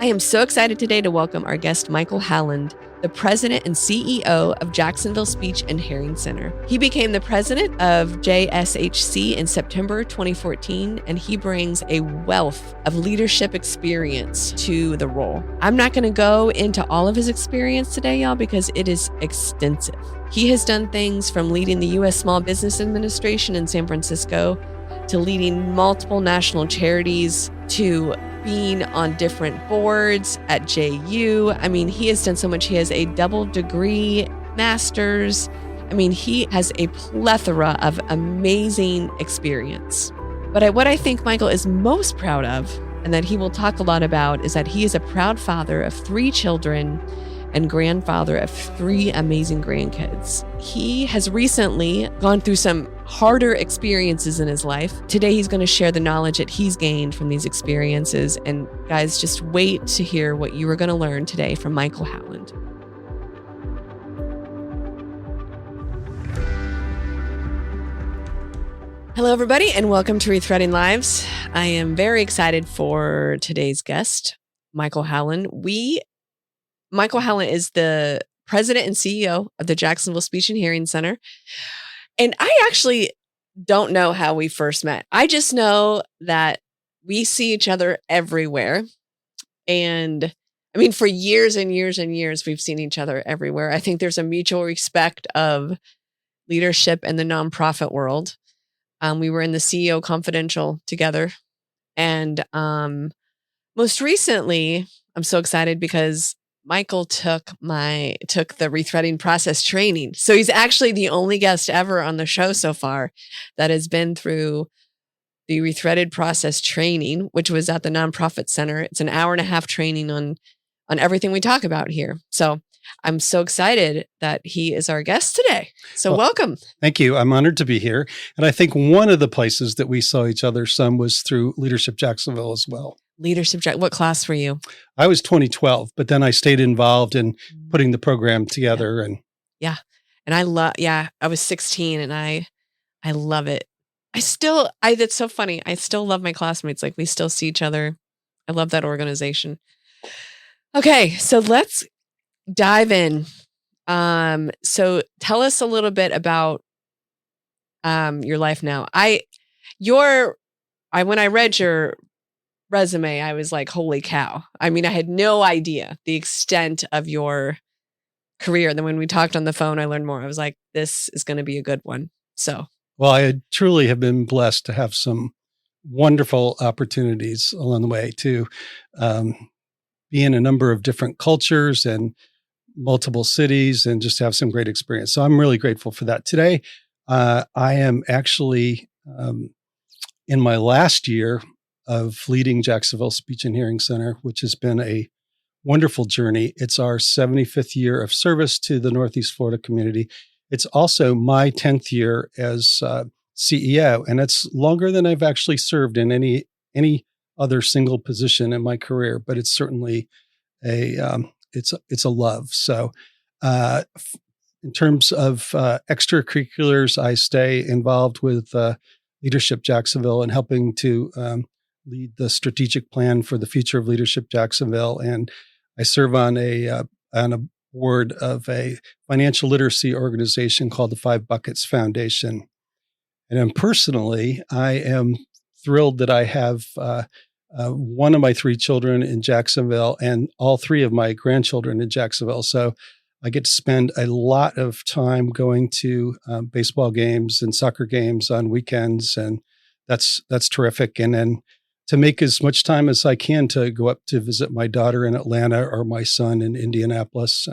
I am so excited today to welcome our guest, Michael Holand, the president and CEO of Jacksonville Speech and Hearing Center. He became the president of JSHC in September 2014, and he brings a wealth of leadership experience to the role. I'm not going to go into all of his experience today, y'all, because it is extensive. He has done things from leading the U.S. Small Business Administration in San Francisco to leading multiple national charities to being on different boards at JU. I mean, he has done so much. He has a double degree, master's. I mean, he has a plethora of amazing experience. But what I think Michael is most proud of, and that he will talk a lot about, is that he is a proud father of 3 children and grandfather of 3 amazing grandkids. He has recently gone through some harder experiences in his life. Today, he's going to share the knowledge that he's gained from these experiences. And guys, just wait to hear what you are going to learn today from Michael Holand. Hello, everybody, and welcome to Rethreading Lives. I am very excited for today's guest, Michael Holand. Michael Holand is the president and CEO of the Jacksonville Speech and Hearing Center. And I actually don't know how we first met. I just know that we see each other everywhere. And I mean, for years and years and years, we've seen each other everywhere. I think there's a mutual respect of leadership in the nonprofit world. We were in the CEO Confidential together. And most recently, I'm so excited because Michael took the rethreading process training. So he's actually the only guest ever on the show so far that has been through the rethreaded process training, which was at the Nonprofit Center. It's an 1.5-hour training on everything we talk about here. So I'm so excited that he is our guest today. So welcome. Thank you. I'm honored to be here. And I think one of the places that we saw each other some was through Leadership Jacksonville as well. What class were you? I was 2012, but then I stayed involved in putting the program together. Yeah. And I was 16 and I love it. That's so funny. I still love my classmates. Like, we still see each other. I love that organization. Okay. So let's dive in. So tell us a little bit about your life now. When I read your resume, I was like, holy cow. I mean, I had no idea the extent of your career. And then when we talked on the phone, I learned more. I was like, this is going to be a good one. So, well, I truly have been blessed to have some wonderful opportunities along the way to be in a number of different cultures and multiple cities and just have some great experience. So I'm really grateful for that. Today, I am actually in my last year of leading Jacksonville Speech and Hearing Center, which has been a wonderful journey. It's our 75th year of service to the Northeast Florida community. It's also my 10th year as CEO, and it's longer than I've actually served in any other single position in my career. But it's certainly it's a love. So, in terms of extracurriculars, I stay involved with Leadership Jacksonville and helping to lead the strategic plan for the future of Leadership Jacksonville. And I serve on a board of a financial literacy organization called the 5 Buckets Foundation. And personally, I am thrilled that I have one of my 3 children in Jacksonville and all 3 of my grandchildren in Jacksonville. So I get to spend a lot of time going to baseball games and soccer games on weekends, and that's terrific. And then to make as much time as I can to go up to visit my daughter in Atlanta or my son in Indianapolis.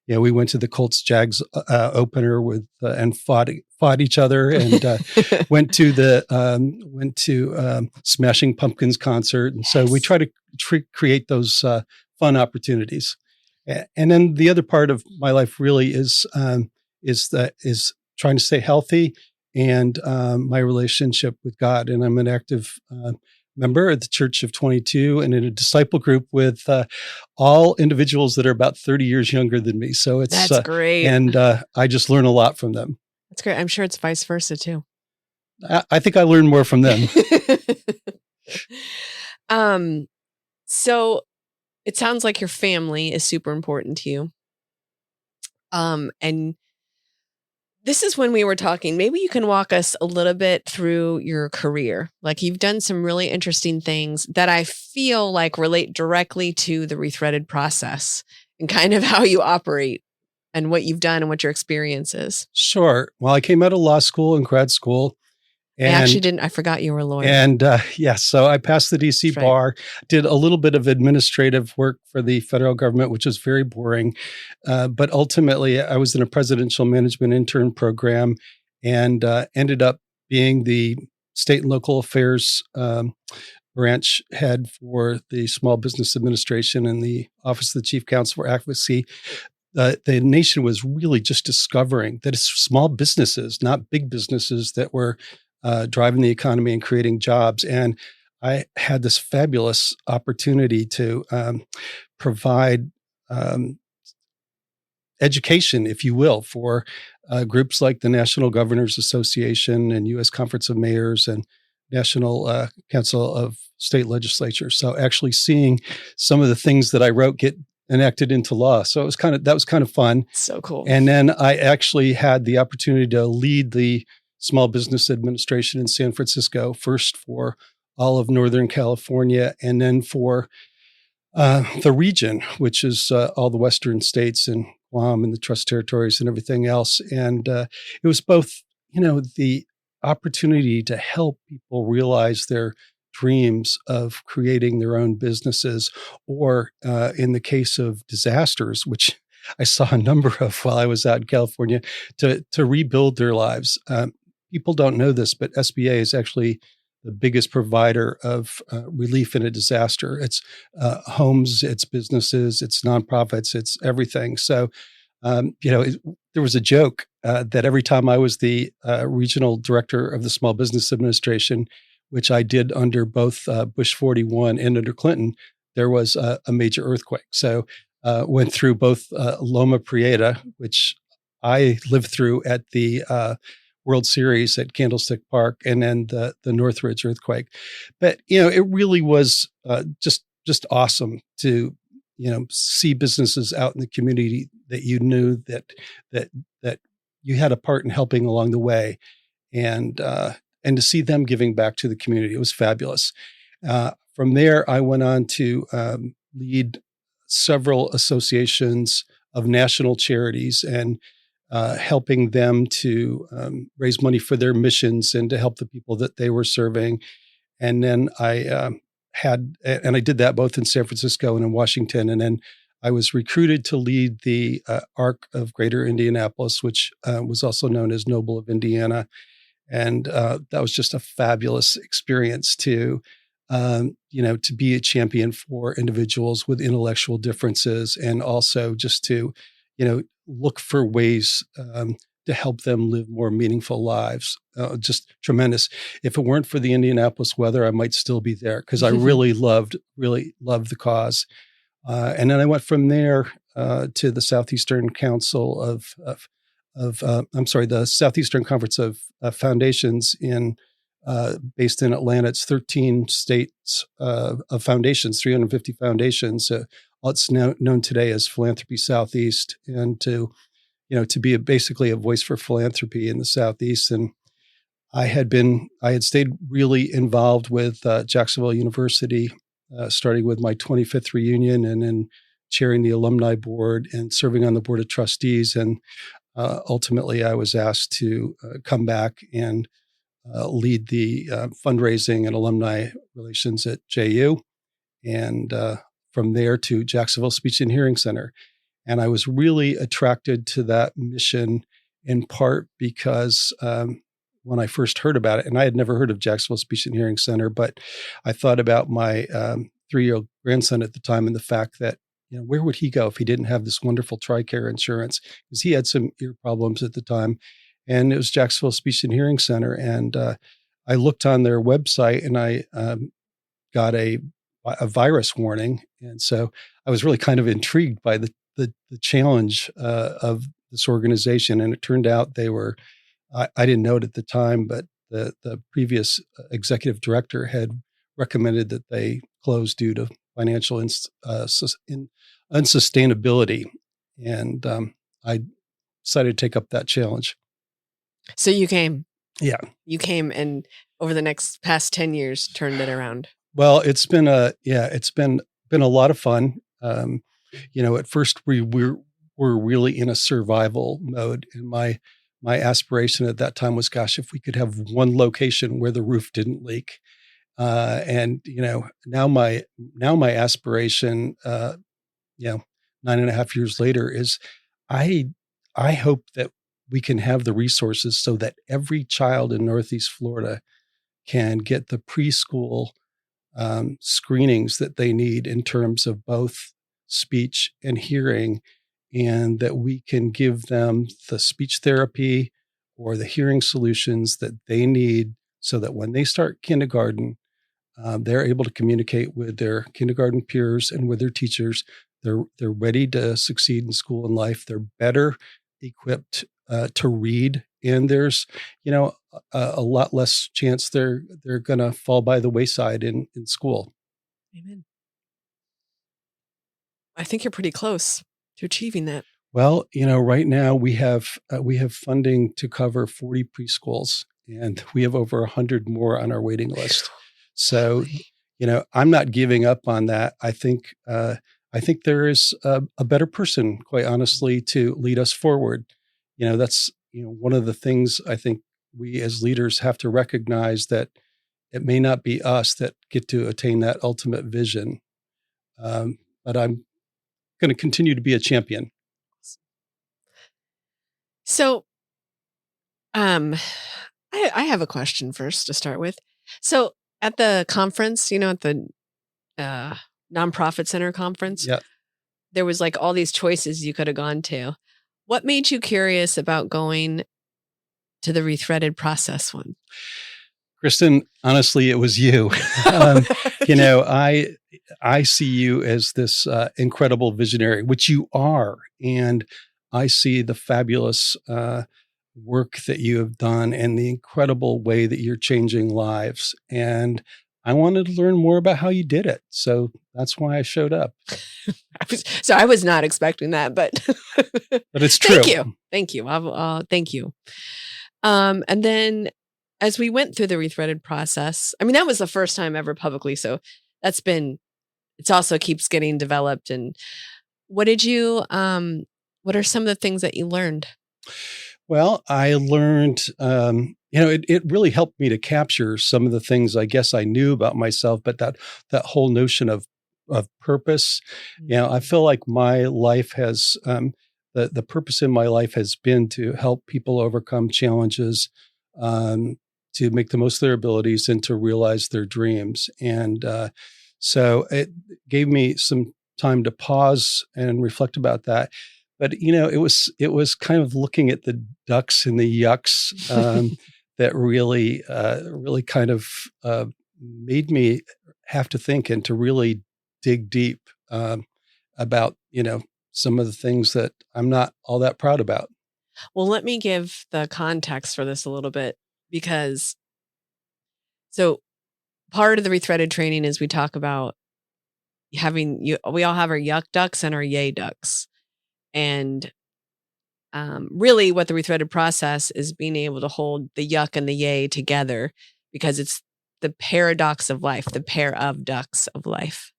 We went to the Colts Jags opener and fought each other, and went to Smashing Pumpkins concert. And so we try to create those fun opportunities. And then the other part of my life really is trying to stay healthy and my relationship with God. And I'm an active member of the Church of 22 and in a disciple group with all individuals that are about 30 years younger than me. So that's great. And I just learn a lot from them. That's great. I'm sure it's vice versa too. I think I learn more from them. So It sounds like your family is super important to you. And this is when we were talking. Maybe you can walk us a little bit through your career. Like, you've done some really interesting things that I feel like relate directly to the Rethreaded process and kind of how you operate and what you've done and what your experience is. Sure. Well, I came out of law school and grad school. I forgot you were a lawyer. And so I passed the DC bar, did a little bit of administrative work for the federal government, which was very boring. But ultimately, I was in a presidential management intern program and ended up being the state and local affairs branch head for the Small Business Administration and the Office of the Chief Counsel for Advocacy. The nation was really just discovering that it's small businesses, not big businesses, that were driving the economy and creating jobs. And I had this fabulous opportunity to provide education, if you will, for groups like the National Governors Association and U.S. Conference of Mayors and National Council of State Legislatures. So actually seeing some of the things that I wrote get enacted into law. So that was kind of fun. So cool. And then I actually had the opportunity to lead the Small Business Administration in San Francisco, first for all of Northern California, and then for the region, which is all the Western states and Guam and the Trust Territories and everything else. And it was both, the opportunity to help people realize their dreams of creating their own businesses, or in the case of disasters, which I saw a number of while I was out in California, to rebuild their lives. People don't know this, but SBA is actually the biggest provider of relief in a disaster. It's homes, it's businesses, it's nonprofits, it's everything. So, there was a joke that every time I was the regional director of the Small Business Administration, which I did under both Bush 41 and under Clinton, there was a major earthquake. So went through both Loma Prieta, which I lived through at the World Series at Candlestick Park, and then the Northridge earthquake. But it really was just awesome to see businesses out in the community that you knew that you had a part in helping along the way, and to see them giving back to the community. It was fabulous. From there, I went on to lead several associations of national charities and helping them to raise money for their missions and to help the people that they were serving. And then I did that both in San Francisco and in Washington. And then I was recruited to lead the ARC of Greater Indianapolis, which was also known as Noble of Indiana. And that was just a fabulous experience to be a champion for individuals with intellectual differences, and also just to, look for ways to help them live more meaningful lives. Just tremendous. If it weren't for the Indianapolis weather, I might still be there, because I really loved the cause. And then I went from there to the Southeastern Council the Southeastern Conference of Foundations based in Atlanta. It's 13 states of foundations, 350 foundations. It's now known today as Philanthropy Southeast, and to be basically a voice for philanthropy in the Southeast. And I had stayed really involved with Jacksonville University, starting with my 25th reunion, and then chairing the alumni board and serving on the board of trustees. And ultimately, I was asked to come back and lead the fundraising and alumni relations at JU, and from there to Jacksonville Speech and Hearing Center. And I was really attracted to that mission, in part because when I first heard about it, and I had never heard of Jacksonville Speech and Hearing Center, but I thought about my 3-year-old grandson at the time, and the fact that, where would he go if he didn't have this wonderful TRICARE insurance? Because he had some ear problems at the time. And it was Jacksonville Speech and Hearing Center. And I looked on their website, and I got a virus warning. And so I was really kind of intrigued by the challenge of this organization. And it turned out they were, I didn't know it at the time, but the previous executive director had recommended that they close due to financial unsustainability. And I decided to take up that challenge. So you came. Yeah. You came and over the past 10 years turned it around. Well, it's been a lot of fun. At first we're really in a survival mode, and my aspiration at that time was, gosh, if we could have one location where the roof didn't leak. And now my aspiration, 9.5 years later, is I hope that we can have the resources so that every child in Northeast Florida can get the preschool screenings that they need in terms of both speech and hearing, and that we can give them the speech therapy or the hearing solutions that they need so that when they start kindergarten, they're able to communicate with their kindergarten peers and with their teachers. They're ready to succeed in school and life. They're better equipped to read, and there's a lot less chance they're going to fall by the wayside in school. Amen. I think you're pretty close to achieving that. Well, right now we have funding to cover 40 preschools, and we have over 100 more on our waiting list. So, I'm not giving up on that. I think there is a better person, quite honestly, to lead us forward. That's one of the things I think we as leaders have to recognize, that it may not be us that get to attain that ultimate vision, but I'm going to continue to be a champion. So, I have a question first to start with. So, at the conference, at the nonprofit center conference, Yeah. there was like all these choices you could have gone to. What made you curious about going to the Rethreaded process one? Kristen, honestly, it was you. I see you as this incredible visionary, which you are, and I see the fabulous work that you have done and the incredible way that you're changing lives. And I wanted to learn more about how you did it. So that's why I showed up. I was not expecting that, but but it's true. Thank you. Thank you. And then as we went through the Rethreaded process, I mean, that was the first time ever publicly. So it's also keeps getting developed. And what are some of the things that you learned? Well, I learned, it really helped me to capture some of the things I guess I knew about myself, but that whole notion of purpose, I feel like my life has, the purpose in my life has been to help people overcome challenges, to make the most of their abilities and to realize their dreams. And so it gave me some time to pause and reflect about that. But it was kind of looking at the ducks and the yucks that really kind of made me have to think and to really dig deep about some of the things that I'm not all that proud about. Well, let me give the context for this a little bit, because so part of the Rethreaded training is we talk about we all have our yuck ducks and our yay ducks. And really what the Rethreaded process is being able to hold the yuck and the yay together, because it's the paradox of life, the pair of ducks of life.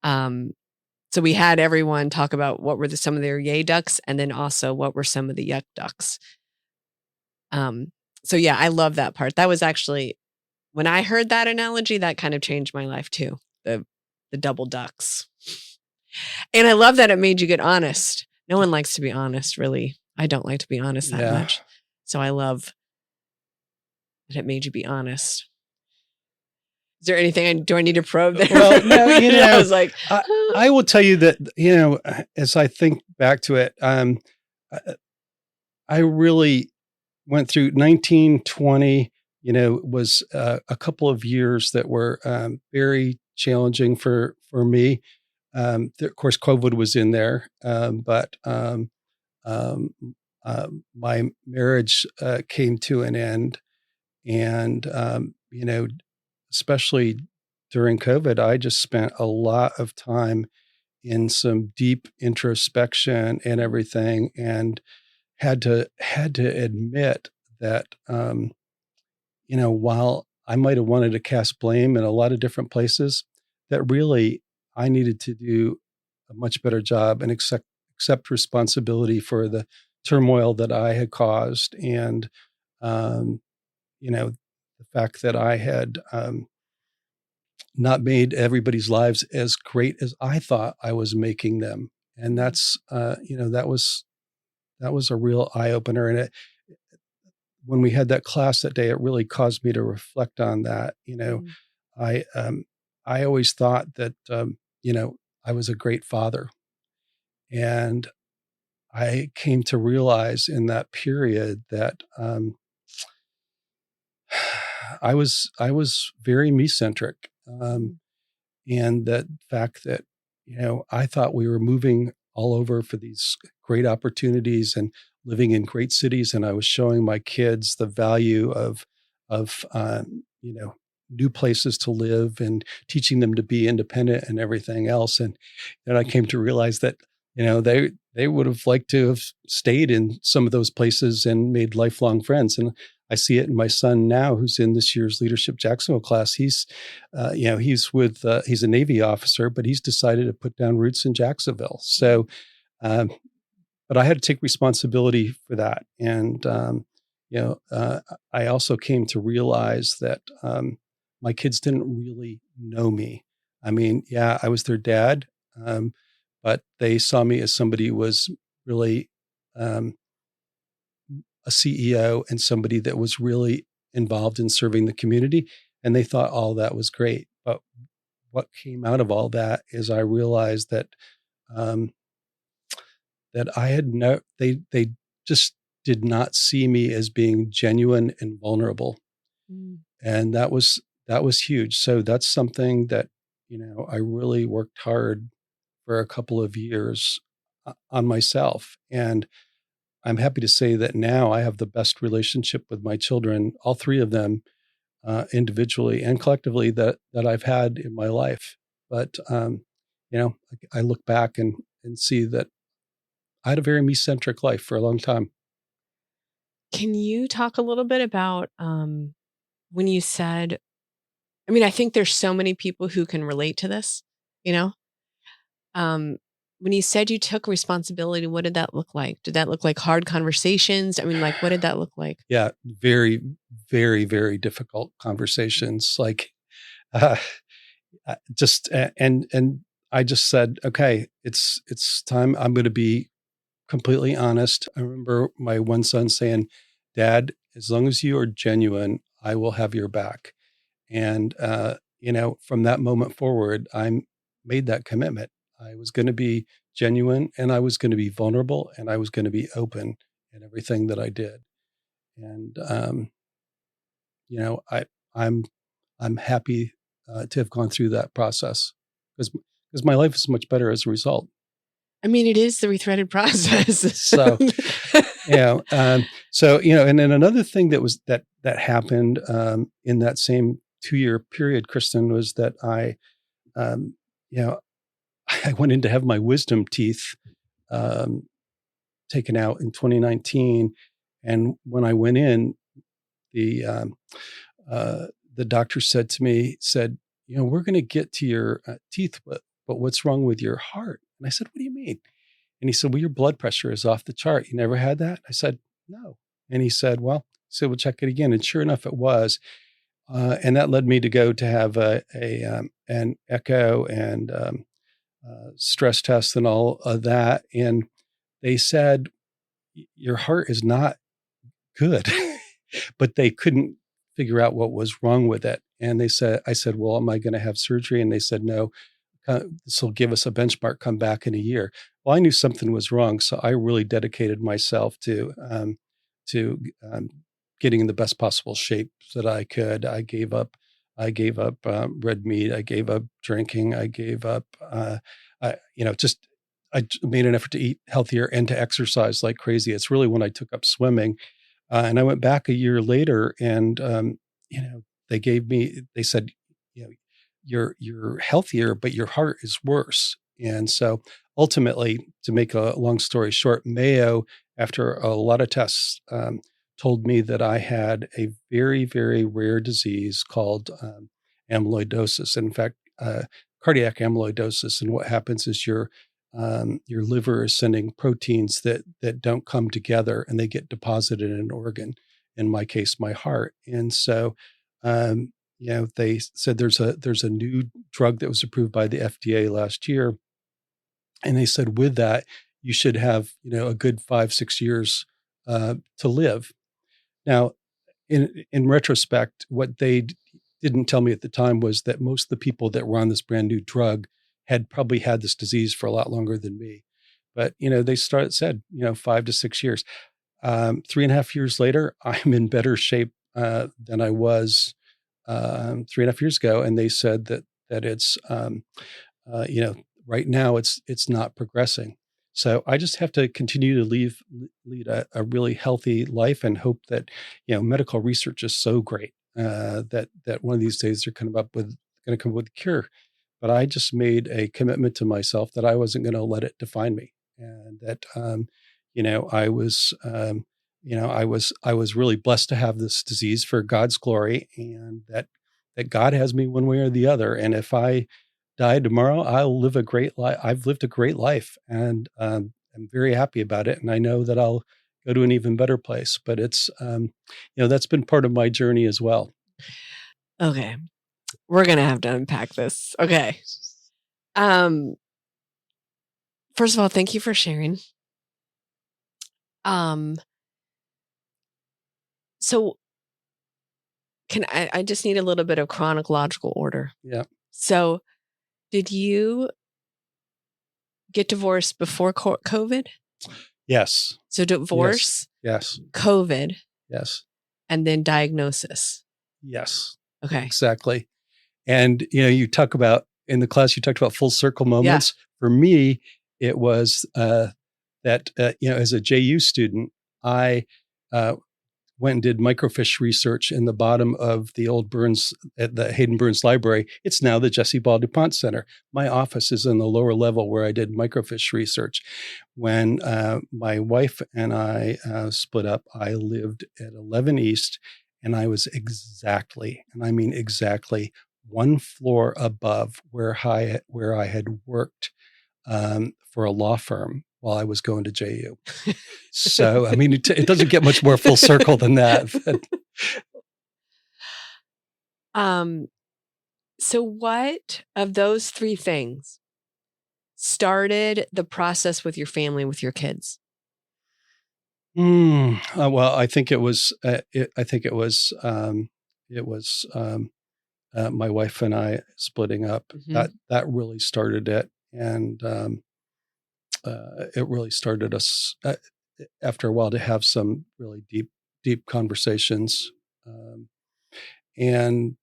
So we had everyone talk about what were some of their yay ducks, and then also what were some of the yuck ducks. So yeah, I love that part. That was actually, when I heard that analogy, that kind of changed my life too. The double ducks. And I love that it made you get honest. No one likes to be honest, really. I don't like to be honest that much. So I love that it made you be honest. Is there anything do I need to probe there? Well, no, I was like, I will tell you that, as I think back to it, I really went through 1920, was a couple of years that were very challenging for me. Of course, COVID was in there, but my marriage came to an end, and especially during COVID, I just spent a lot of time in some deep introspection and everything, and had to admit that, while I might have wanted to cast blame in a lot of different places, that really I needed to do a much better job and accept responsibility for the turmoil that I had caused, and um, the fact that I had not made everybody's lives as great as I thought I was making them, and that's that was a real eye opener, and when we had that class that day, it really caused me to reflect on that. Mm. I always thought that I was a great father, and I came to realize in that period that I was very me centric, Mm. and that fact that I thought we were moving all over for these great opportunities and living in great cities, and I was showing my kids the value of new places to live and teaching them to be independent and everything else. And then I came to realize that they would have liked to have stayed in some of those places and made lifelong friends. And I see it in my son now, who's in this year's Leadership Jacksonville class. He's a Navy officer, but he's decided to put down roots in Jacksonville. So, um, but I had to take responsibility for that. And, I also came to realize that my kids didn't really know me. I mean, yeah, I was their dad, but they saw me as somebody who was really um, a CEO and somebody that was really involved in serving the community. And they thought all that was great. But what came out of all that is I realized that um, that I had no they just did not see me as being genuine and vulnerable. Mm. And that was huge. So that's something that, I really worked hard for a couple of years on myself. And I'm happy to say that now I have the best relationship with my children, all three of them, individually and collectively, that I've had in my life. But I look back and see that I had a very me-centric life for a long time. Can you talk a little bit about when you said, I mean, I think there's so many people who can relate to this, you know? Um, when you said you took responsibility, what did that look like? Did that look like hard conversations? I mean, like, what did that look like? Yeah, very, very, very difficult conversations. Like, uh, and I just said, okay, it's time. I'm going to be completely honest. I remember my one son saying, "Dad, as long as you are genuine, I will have your back." And from that moment forward, I made that commitment. I was going to be genuine, and I was going to be vulnerable, and I was going to be open in everything that I did. And I I'm I'm happy to have gone through that process because my life is much better as a result. I mean, it is the rethreaded process. So and then another thing that happened in that same 2-year period, Kristen, was that um, you know I went in to have my wisdom teeth um, taken out in 2019, and when I went in, the um, uh, the doctor said, we're going to get to your teeth, but what's wrong with your heart? And I said, what do you mean? And he said, well, your blood pressure is off the chart. You never had that? I said, no. And he said, we'll check it again. And sure enough, it was. And that led me to go to have an echo and stress test and all of that. And they said, your heart is not good, but they couldn't figure out what was wrong with it. And I said, well, am I going to have surgery? And they said, no, this will give us a benchmark, come back in a year. Well, I knew something was wrong. So I really dedicated myself to getting in the best possible shape that I could. I gave up red meat. I gave up drinking. I gave up, I made an effort to eat healthier and to exercise like crazy. It's really when I took up swimming. And I went back a year later and, they said, you know, you're healthier, but your heart is worse. And so ultimately, to make a long story short, Mayo, after a lot of tests, told me that I had a very, very rare disease called amyloidosis. In fact, cardiac amyloidosis. And what happens is your liver is sending proteins that don't come together, and they get deposited in an organ. In my case, my heart. And so, they said there's a new drug that was approved by the FDA last year, and they said with that you should have a good 5-6 years to live. Now, in retrospect, what they didn't tell me at the time was that most of the people that were on this brand new drug had probably had this disease for a lot longer than me. But they said 5 to 6 years. 3.5 years later, I'm in better shape than I was 3.5 years ago, and they said that it's right now it's not progressing. So I just have to continue to lead a really healthy life and hope that medical research is so great that one of these days they're going to come up with a cure. But I just made a commitment to myself that I wasn't going to let it define me, and that I was really blessed to have this disease for God's glory, and that God has me one way or the other. And if I die tomorrow, I'll live a great life. I've lived a great life, and I'm very happy about it. And I know that I'll go to an even better place. But it's that's been part of my journey as well. Okay, we're gonna have to unpack this. Okay. First of all, thank you for sharing. So I just need a little bit of chronological order. Yeah. So did you get divorced before COVID? Yes. So divorce, Yes. COVID, Yes. and then diagnosis. Yes. Okay. Exactly. And you talk about in the class, you talked about full circle moments. Yeah. For me, it was that as a JU student, I went and did microfiche research in the bottom of the old Burns, at the Hayden Burns Library. It's now the Jesse Ball DuPont Center. My office is in the lower level where I did microfiche research. When my wife and I split up, I lived at 11 East, and I was exactly, and I mean exactly, one floor above where I had worked for a law firm while I was going to JU. So, I mean, it doesn't get much more full circle than that. So what of those three things started the process with your family, with your kids? Well, I think it was my wife and I splitting up. Mm-hmm. That really started it. And it really started us after a while to have some really deep conversations. It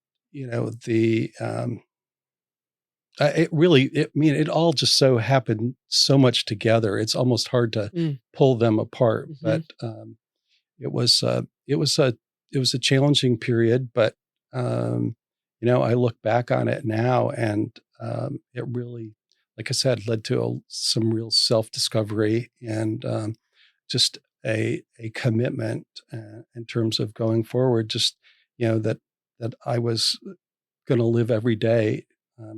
all just so happened so much together. It's almost hard to pull them apart, mm-hmm. But it was a challenging period, but I look back on it now, and it really, like I said, led to some real self-discovery and just a commitment in terms of going forward. Just that I was going to live every day,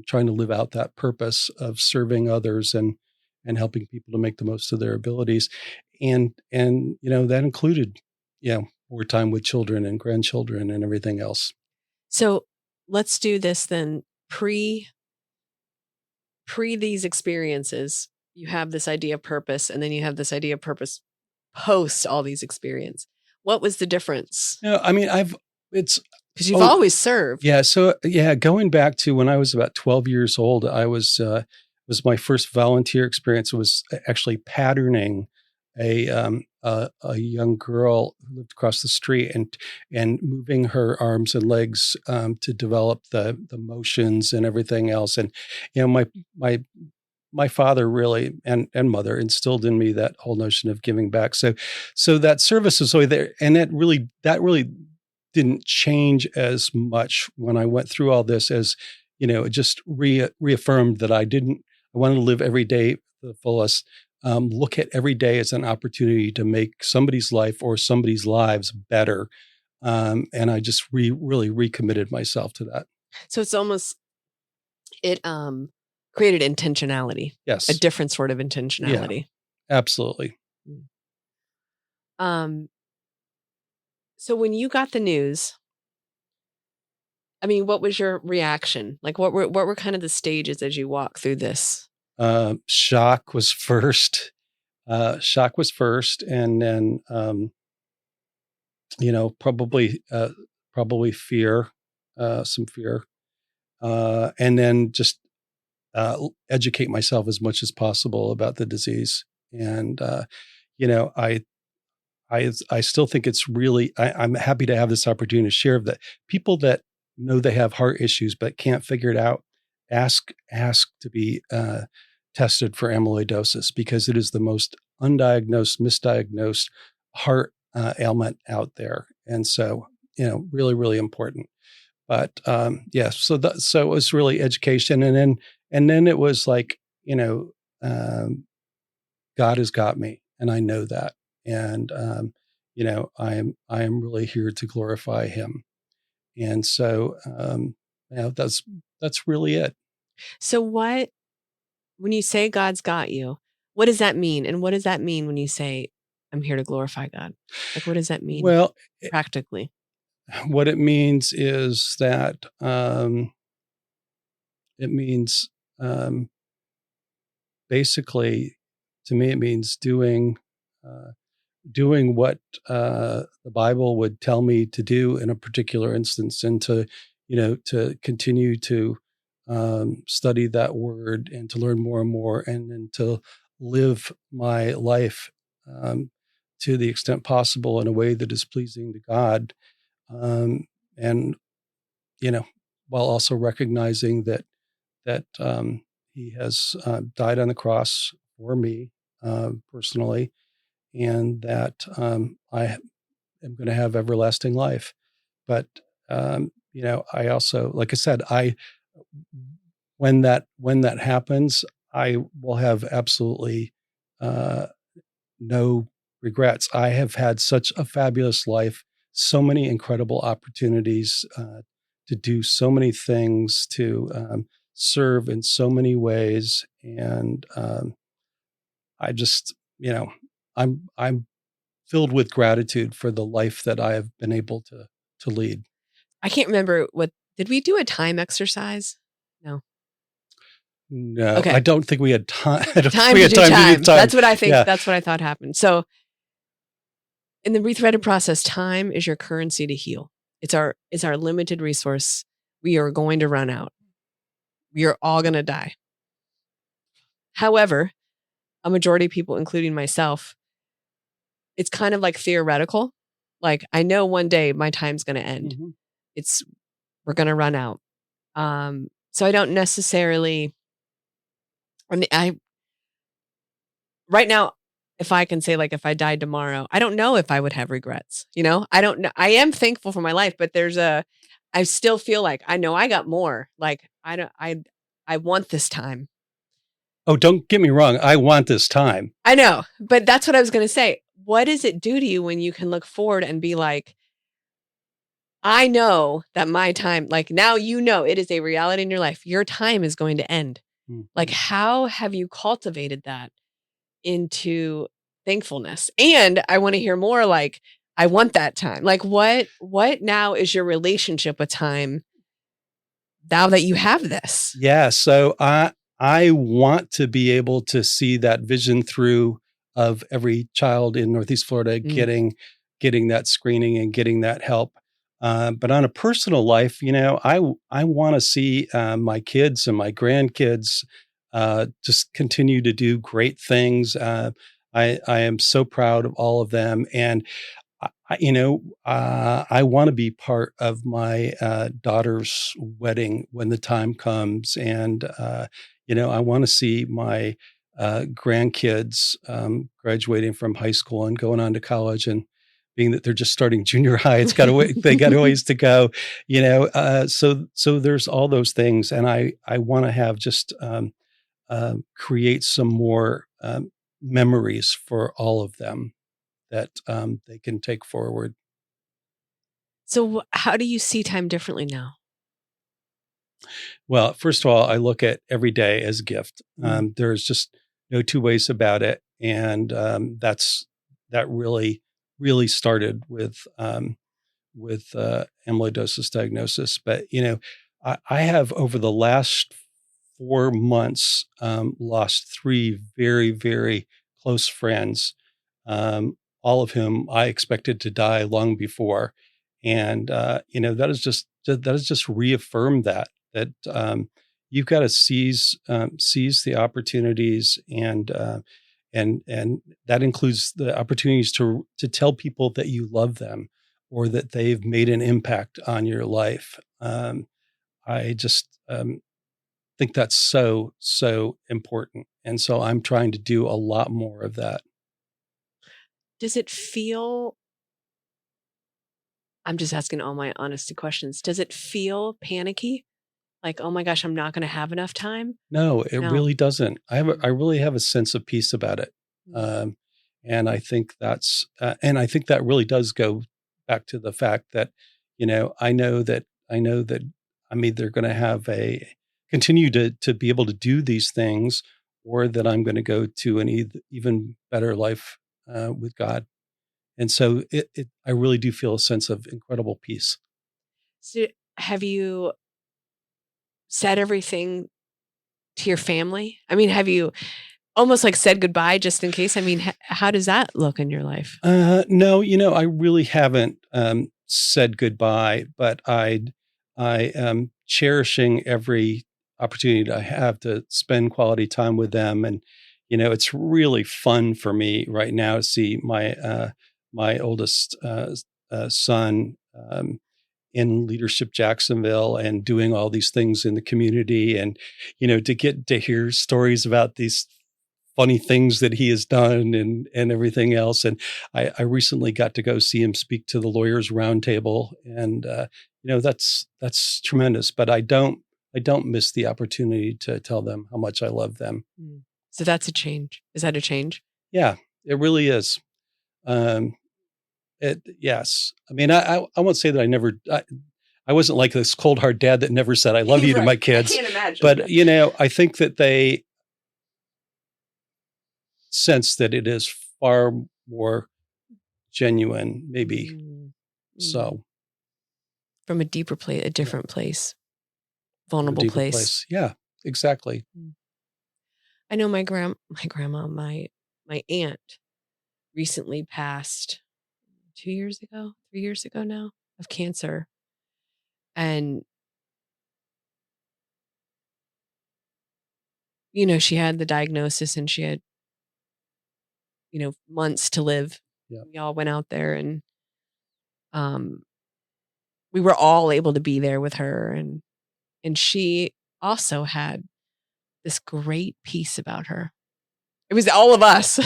trying to live out that purpose of serving others and helping people to make the most of their abilities, and that included more time with children and grandchildren and everything else. So let's do this then. Pre these experiences, you have this idea of purpose, and then you have this idea of purpose post all these experiences. What was the difference? I mean, because you've always served. Yeah. So going back to when I was about 12 years old, I was my first volunteer experience. It was actually patterning a young girl who lived across the street and moving her arms and legs to develop the motions and everything else. And my father really and mother instilled in me that whole notion of giving back. So that service was always there, and that really didn't change as much when I went through all this as it just reaffirmed that I wanted to live every day to the fullest. Look at every day as an opportunity to make somebody's life or somebody's lives better. And I just really recommitted myself to that. So it's almost, it created intentionality. Yes. A different sort of intentionality. Yeah, absolutely. So when you got the news, I mean, what was your reaction? Like, what were kind of the stages as you walked through this? Shock was first. And then probably fear, some fear, and then just educate myself as much as possible about the disease. And I still think it's really, I'm happy to have this opportunity to share that people that know they have heart issues but can't figure it out, ask to be tested for amyloidosis, because it is the most undiagnosed, misdiagnosed heart ailment out there. And so, really, really important. But so it was really education. And then it was like, God has got me, and I know that. And, I am really here to glorify him. And so, that's really it. So when you say God's got you, what does that mean? And what does that mean when you say, I'm here to glorify God? Like, what does that mean? Well, practically? What it means is that, it means, basically, to me, it means doing what the Bible would tell me to do in a particular instance, and to continue to study that word and to learn more and more, and then to live my life to the extent possible in a way that is pleasing to God, and while also recognizing that He has died on the cross for me personally, and that I am going to have everlasting life. But I also, like I said, when that happens, I will have absolutely no regrets. I have had such a fabulous life, so many incredible opportunities to do so many things, to serve in so many ways, and I just, I'm filled with gratitude for the life that I have been able to lead. I can't remember did we do a time exercise? No. No, okay. I don't think we had time. Time to do time. That's what I think. Yeah. That's what I thought happened. So in the Rethreaded process, time is your currency to heal. It's our limited resource. We are going to run out. We are all going to die. However, a majority of people, including myself, it's kind of like theoretical. Like, I know one day my time's going to end. Mm-hmm. We're going to run out. So I don't necessarily, right now, if I can say, like, if I died tomorrow, I don't know if I would have regrets. I don't know. I am thankful for my life, but I still feel like I know I got more. Like, I want this time. Oh, don't get me wrong. I want this time. I know, but that's what I was going to say. What does it do to you when you can look forward and be like, I know that my time, like, now it is a reality in your life. Your time is going to end. Mm-hmm. Like, how have you cultivated that into thankfulness? And I want to hear more, like, I want that time. Like, what now is your relationship with time now that you have this? Yeah. So I want to be able to see that vision through of every child in Northeast Florida getting that screening and getting that help. But on a personal life, I want to see my kids and my grandkids just continue to do great things. I am so proud of all of them, and I want to be part of my daughter's wedding when the time comes, and I want to see my grandkids graduating from high school and going on to college, and being that they're just starting junior high. It's got they got a ways to go, so there's all those things. And I want to have just, create some more, memories for all of them that, they can take forward. So how do you see time differently now? Well, first of all, I look at every day as a gift. There's just no two ways about it. And, that really started with amyloidosis diagnosis. But I have over the last 4 months lost three very, very close friends, all of whom I expected to die long before, and that has just reaffirmed that you've got to seize the opportunities, and that includes the opportunities to tell people that you love them or that they've made an impact on your life. I just think that's so important. And so I'm trying to do a lot more of that. Does it feel, I'm just asking all my honesty questions, does it feel panicky? Like, oh my gosh, I'm not going to have enough time? No, it No. really doesn't. I really have a sense of peace about it. Mm. And I think and I think that really does go back to the fact that, I know that I'm either going to continue to be able to do these things, or that I'm going to go to an even better life with God. And so I really do feel a sense of incredible peace. So have you said everything to your family? I mean, have you almost like said goodbye just in case? I mean, how does that look in your life? No, I really haven't said goodbye, but I am cherishing every opportunity I have to spend quality time with them. And, it's really fun for me right now to see my oldest son in Leadership Jacksonville and doing all these things in the community, and to get to hear stories about these funny things that he has done and everything else. And I recently got to go see him speak to the Lawyers Roundtable, and that's tremendous. But I don't miss the opportunity to tell them how much I love them. So that's a change. Is that a change? Yeah, it really is. Yes. I mean, I won't say that I wasn't like this cold hard dad that never said I love you to my kids. I can't imagine. But I think that they sense that it is far more genuine, maybe. So from a deeper place, a different place, vulnerable place. Yeah, exactly. I know my grandma, my aunt recently passed 3 years ago now, of cancer. And, she had the diagnosis and she had, months to live. Yeah. We all went out there, and we were all able to be there with her. And she also had this great peace about her. It was all of us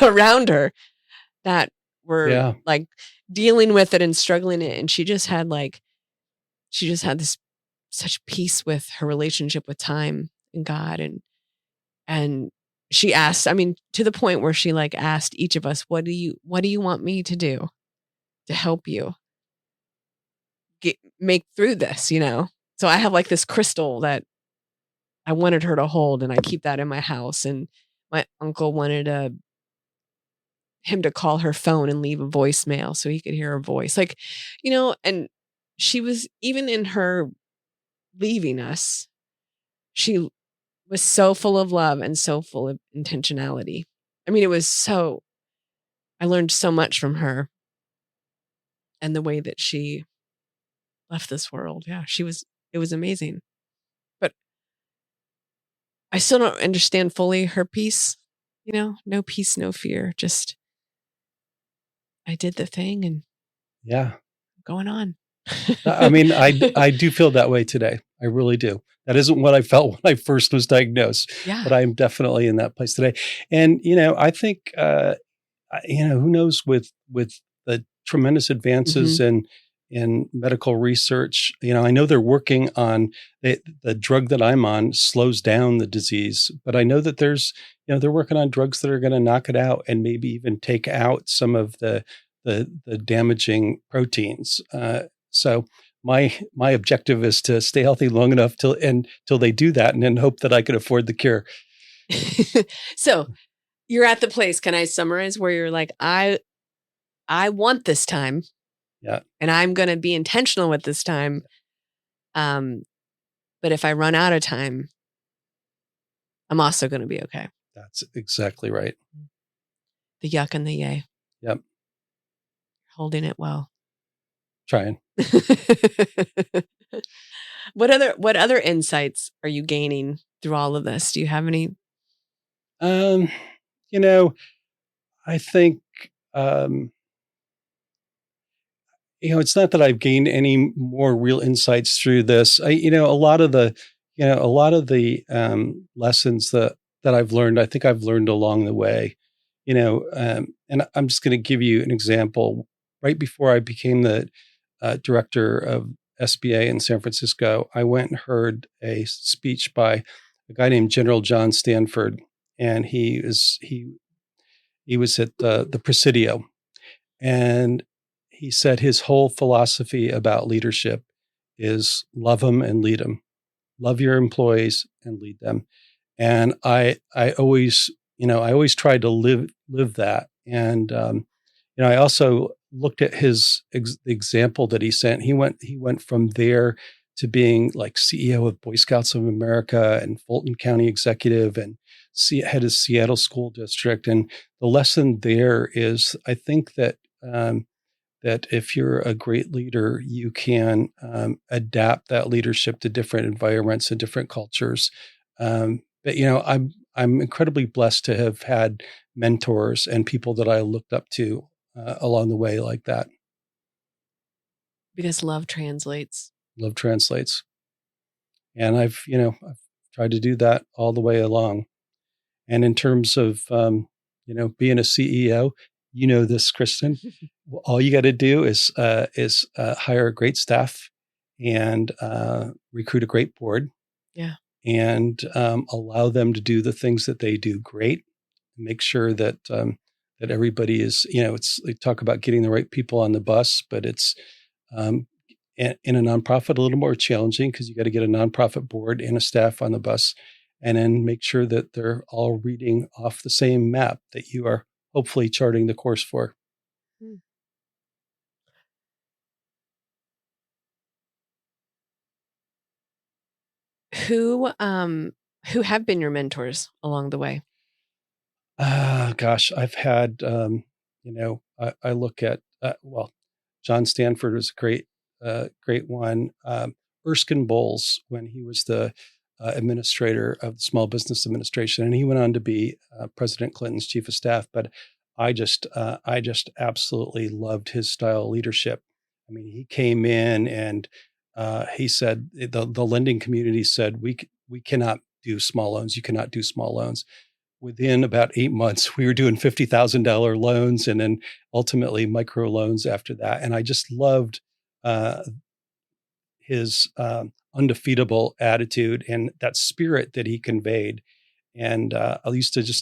around her that were like dealing with it and struggling it. And she just had this such peace with her relationship with time and God. And she asked, I mean, to the point where she like asked each of us, what do you want me to do to help you make through this, So I have like this crystal that I wanted her to hold, and I keep that in my house. And my uncle wanted him to call her phone and leave a voicemail so he could hear her voice. Like, and she was, even in her leaving us, she was so full of love and so full of intentionality. I mean, I learned so much from her and the way that she left this world. Yeah, it was amazing. But I still don't understand fully her peace, no peace, no fear. Just, I did the thing and going on. I mean, I do feel that way today. I really do. That isn't what I felt when I first was diagnosed, but I'm definitely in that place today. And, I think, who knows with the tremendous advances in medical research. I know they're working on the drug that I'm on slows down the disease, but I know that they're working on drugs that are going to knock it out and maybe even take out some of the damaging proteins. So my objective is to stay healthy long enough till they do that, and then hope that I can afford the cure. So you're at the place. Can I summarize where you're like, I want this time. Yeah. And I'm going to be intentional with this time. But if I run out of time, I'm also going to be okay. That's exactly right. The yuck and the yay. Yep. Holding it well. Trying. What other insights are you gaining through all of this? Do you have any? I think, it's not that I've gained any more real insights through this. A lot of the lessons that I've learned, I think I've learned along the way, and I'm just going to give you an example. Right before I became the director of SBA in San Francisco, I went and heard a speech by a guy named General John Stanford, and he was at the Presidio, and he said his whole philosophy about leadership is love them and lead them, love your employees and lead them. And I always tried to live that. And I also looked at his example that he sent. He went from there to being like CEO of Boy Scouts of America and Fulton County executive and head of Seattle School District. And the lesson there is, I think that that if you're a great leader, you can adapt that leadership to different environments and different cultures. But I'm incredibly blessed to have had mentors and people that I looked up to along the way like that. Because love translates. Love translates. And I've tried to do that all the way along. And in terms of, being a CEO, this, Kristen, all you got to do is hire a great staff and recruit a great board. Yeah. And allow them to do the things that they do great. Make sure that that everybody is, they talk about getting the right people on the bus, but it's in a nonprofit a little more challenging because you got to get a nonprofit board and a staff on the bus, and then make sure that they're all reading off the same map that you are hopefully charting the course for. Who have been your mentors along the way? Gosh, I've had, I look at, John Stanford was a great one. Erskine Bowles, when he was the administrator of the Small Business Administration, and he went on to be President Clinton's chief of staff. But I just absolutely loved his style of leadership. I mean, he came in and he said the lending community said we cannot do small loans. You cannot do small loans. Within about 8 months, we were doing $50,000 loans, and then ultimately micro loans after that. And I just loved his undefeatable attitude and that spirit that he conveyed. And I used to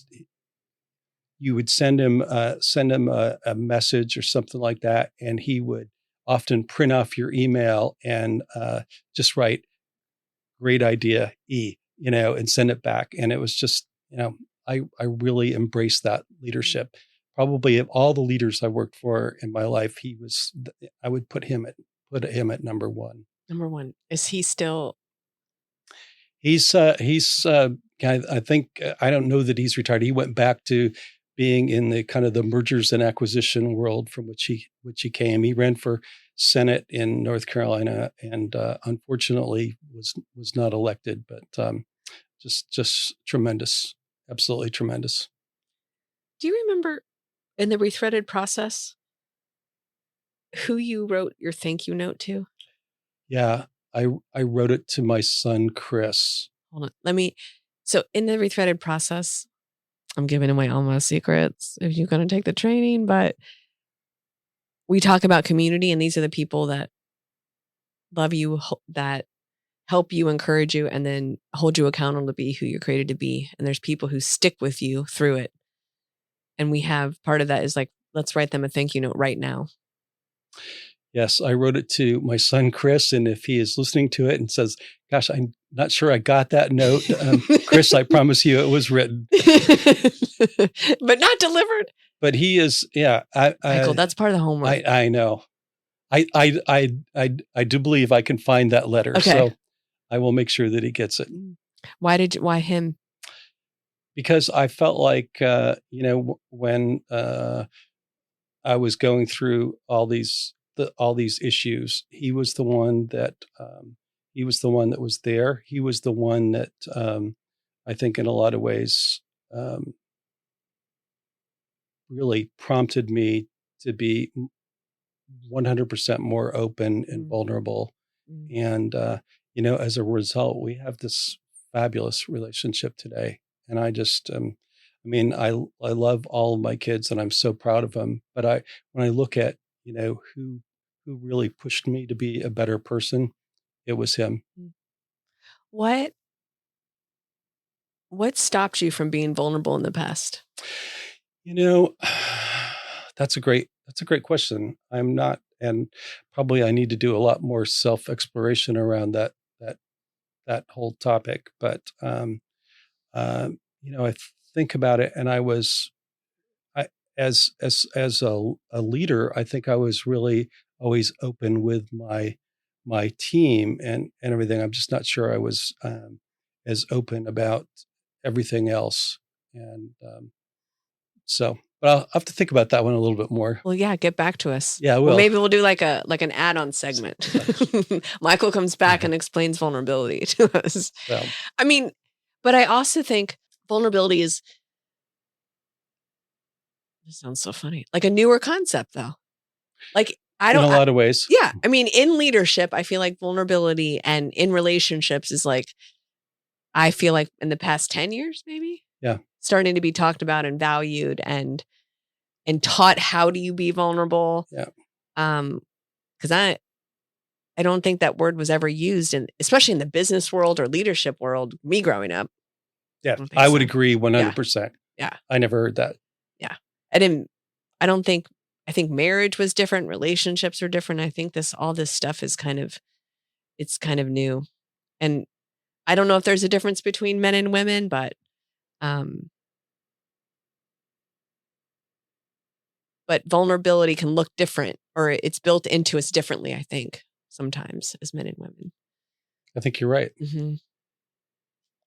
you would send him a message or something like that, and he would often print off your email and just write "great idea" and send it back. And it was just, I really embraced that leadership. Probably of all the leaders I worked for in my life, I would put him at number one. Number one. Is he still? He's I think, I don't know that he's retired. He went back to being in the kind of the mergers and acquisition world from which he came. He ran for Senate in North Carolina and unfortunately was not elected, but just tremendous, absolutely tremendous. Do you remember in the Rethreaded process who you wrote your thank you note to? Yeah, I wrote it to my son, Chris. Hold on. So in the Rethreaded process, I'm giving away all my secrets if you're going to take the training, but we talk about community, and these are the people that love you, that help you, encourage you, and then hold you accountable to be who you're created to be. And there's people who stick with you through it. And we have part of that is like, let's write them a thank you note right now. Yes, I wrote it to my son, Chris, and if he is listening to it and says, gosh, I'm not sure I got that note. Chris, I promise you it was written. But not delivered. But he is, yeah. Michael, that's part of the homework. I know. I do believe I can find that letter. Okay. So I will make sure that he gets it. Why him? Because I felt like, when I was going through all these issues, he was the one that was there. He was the one that I think in a lot of ways really prompted me to be 100% more open and vulnerable. And, as a result, we have this fabulous relationship today. And I just, I love all of my kids and I'm so proud of them. But when I look at, who really pushed me to be a better person, it was him. What stopped you from being vulnerable in the past? That's a great question. I'm not, and probably I need to do a lot more self-exploration around that whole topic. But, I think about it, and as a leader, I think I was really always open with my team and everything. I'm just not sure I was as open about everything else. And but I'll have to think about that one a little bit more. Well, yeah, get back to us. Yeah, I will. Well, maybe we'll do like an add-on segment. Michael comes back and explains vulnerability to us. Well, but I also think vulnerability is, this sounds so funny, like a newer concept though. Like in a lot of ways. Yeah. In leadership, I feel like vulnerability, and in relationships is like, I feel like in the past 10 years, maybe. Yeah. Starting to be talked about and valued and taught how do you be vulnerable. Yeah. Because I don't think that word was ever used especially in the business world or leadership world, me growing up. Yeah. I would agree 100%. Yeah. I never heard that. Yeah. I think marriage was different. Relationships are different. I think all this stuff is kind of new. And I don't know if there's a difference between men and women, but vulnerability can look different, or it's built into us differently, I think, sometimes as men and women. I think you're right. Mm-hmm.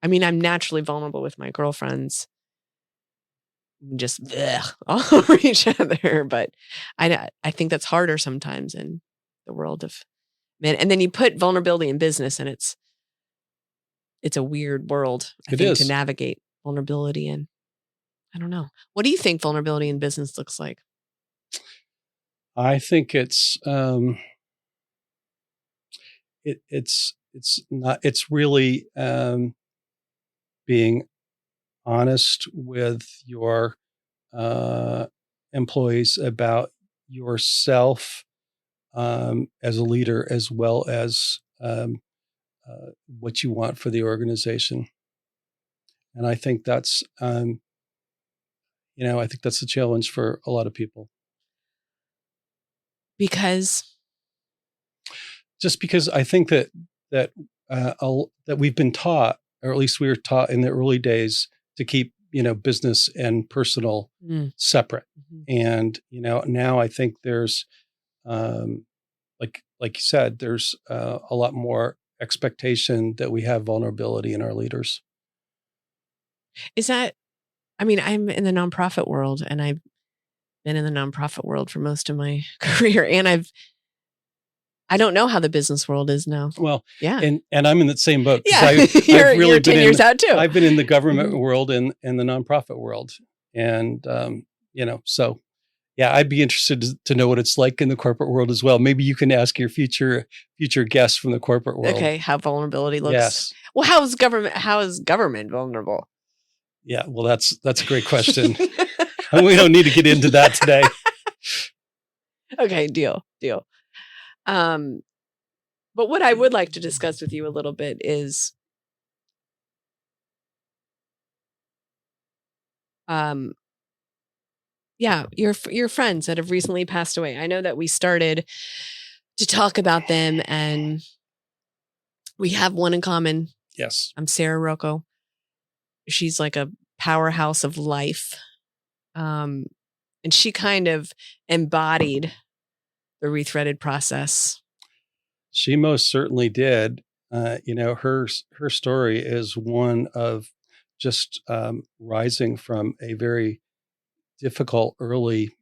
I'm naturally vulnerable with my girlfriends. Just all over each other. But I think that's harder sometimes in the world of men. And then you put vulnerability in business, and it's a weird world, I think, to navigate vulnerability in. I don't know. What do you think vulnerability in business looks like? I think it's really being honest with your employees about yourself as a leader, as well as what you want for the organization. And I think that's I think that's a challenge for a lot of people. Because I think that we've been taught, or at least we were taught in the early days, to keep business and personal separate. Mm-hmm. And now I think there's like you said, there's a lot more expectation that we have vulnerability in our leaders. Is that? I'm in the nonprofit world, and I've been in the nonprofit world for most of my career, and I don't know how the business world is now. Well, yeah, and I'm in that same boat. Yeah, I've really you're 10 years out too. I've been in the government world and the nonprofit world, and so yeah, I'd be interested to know what it's like in the corporate world as well. Maybe you can ask your future guests from the corporate world. Okay, how vulnerability looks. Yes. Well, how is government vulnerable? Yeah, well, that's a great question. We don't need to get into that today. Okay, deal. But what I would like to discuss with you a little bit is your friends that have recently passed away. I know that we started to talk about them and we have one in common. Yes. I'm Sarah Rocco. She's like a powerhouse of life. And she kind of embodied the Rethreaded process. She most certainly did. Her story is one of just rising from a very difficult early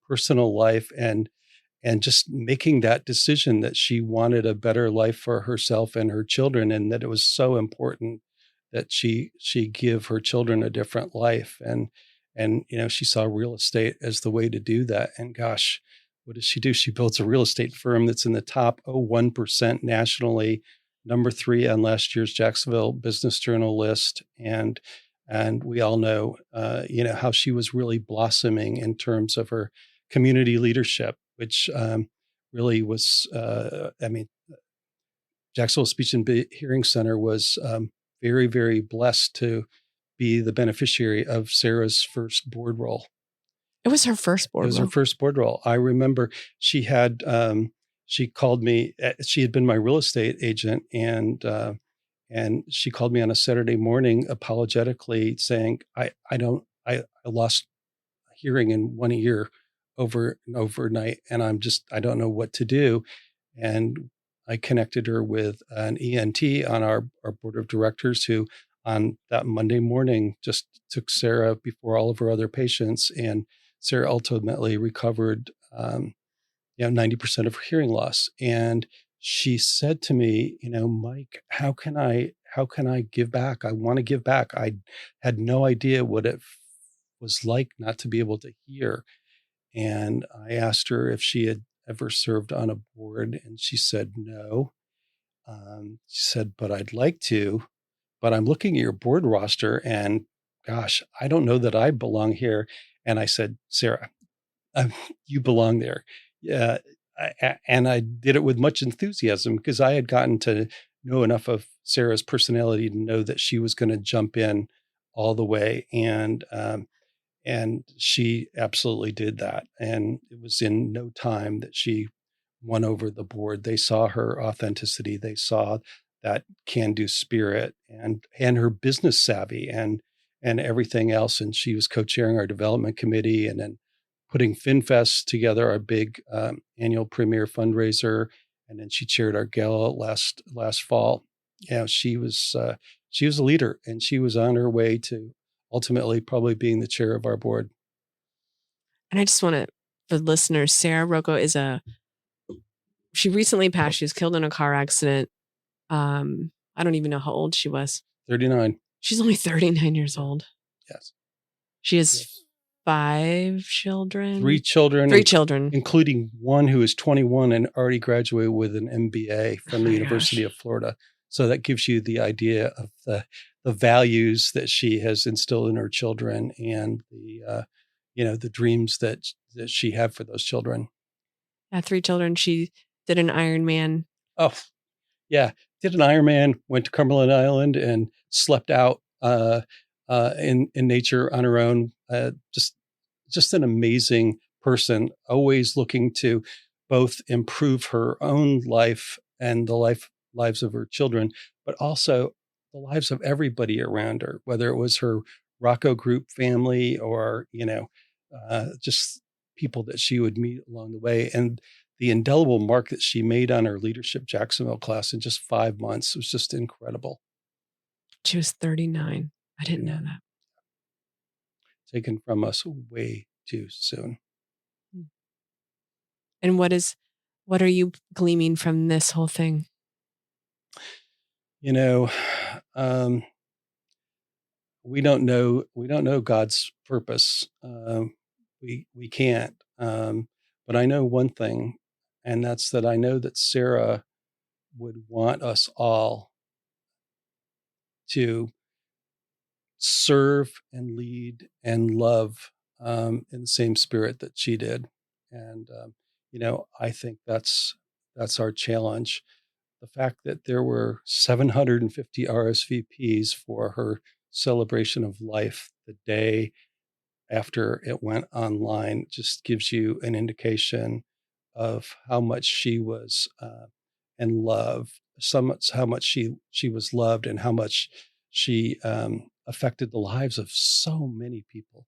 personal life and just making that decision that she wanted a better life for herself and her children, and that it was so important that she give her children a different life. And she saw real estate as the way to do that. And gosh, what does she do? She builds a real estate firm that's in the top 0.1% nationally, number 3 on last year's Jacksonville Business Journal list. And we all know, how she was really blossoming in terms of her community leadership, which really was, Jacksonville Speech and Hearing Center was very, very blessed to be the beneficiary of Sarah's first board role. It was her first board role. It was her first board role. I remember she had, she called me, she had been my real estate agent, and she called me on a Saturday morning apologetically saying, I lost hearing in one ear overnight, and I don't know what to do. And I connected her with an ENT on our board of directors, who on that Monday morning just took Sarah before all of her other patients. And Sarah ultimately recovered 90% of her hearing loss. And she said to me, Mike, how can I give back? I want to give back. I had no idea what it was like not to be able to hear. And I asked her if she had ever served on a board, and she said no. She said, but I'd like to, but I'm looking at your board roster and gosh, I don't know that I belong here. And I said, Sarah, you belong there. Yeah. And I did it with much enthusiasm because I had gotten to know enough of Sarah's personality to know that she was going to jump in all the way. And she absolutely did that. And it was in no time that she won over the board. They saw her authenticity. They saw that can-do spirit and her business savvy and everything else. And she was co-chairing our development committee and then putting FinFest together, our big annual premier fundraiser. And then she chaired our gala last fall. Yeah, she was a leader, and she was on her way to ultimately probably being the chair of our board. And I just want to, for listeners, Sarah Rocco she recently passed. She was killed in a car accident. I don't even know how old she was. 39. She's only 39 years old. Yes. She has 5 children. 3 children. 3 children. Including one who is 21 and already graduated with an MBA from the University of Florida. So that gives you the idea of the values that she has instilled in her children and the dreams that she had for those children. Yeah, 3 children. She did an Ironman. Oh, yeah. Did an Ironman, went to Cumberland Island and slept out in nature on her own. Just an amazing person, always looking to both improve her own life and the lives of her children, but also the lives of everybody around her, whether it was her Rocco group family or, just people that she would meet along the way. And the indelible mark that she made on her leadership Jacksonville class in just 5 months was just incredible. She was 39. I didn't know that. Taken from us way too soon. And what are you gleaming from this whole thing? We don't know God's purpose. We can't. But I know one thing, and that's that I know that Sarah would want us all to serve and lead and love in the same spirit that she did. And, I think that's our challenge. The fact that there were 750 RSVPs for her celebration of life the day after it went online just gives you an indication of how much she was in love, so much how much she was loved, and how much she affected the lives of so many people.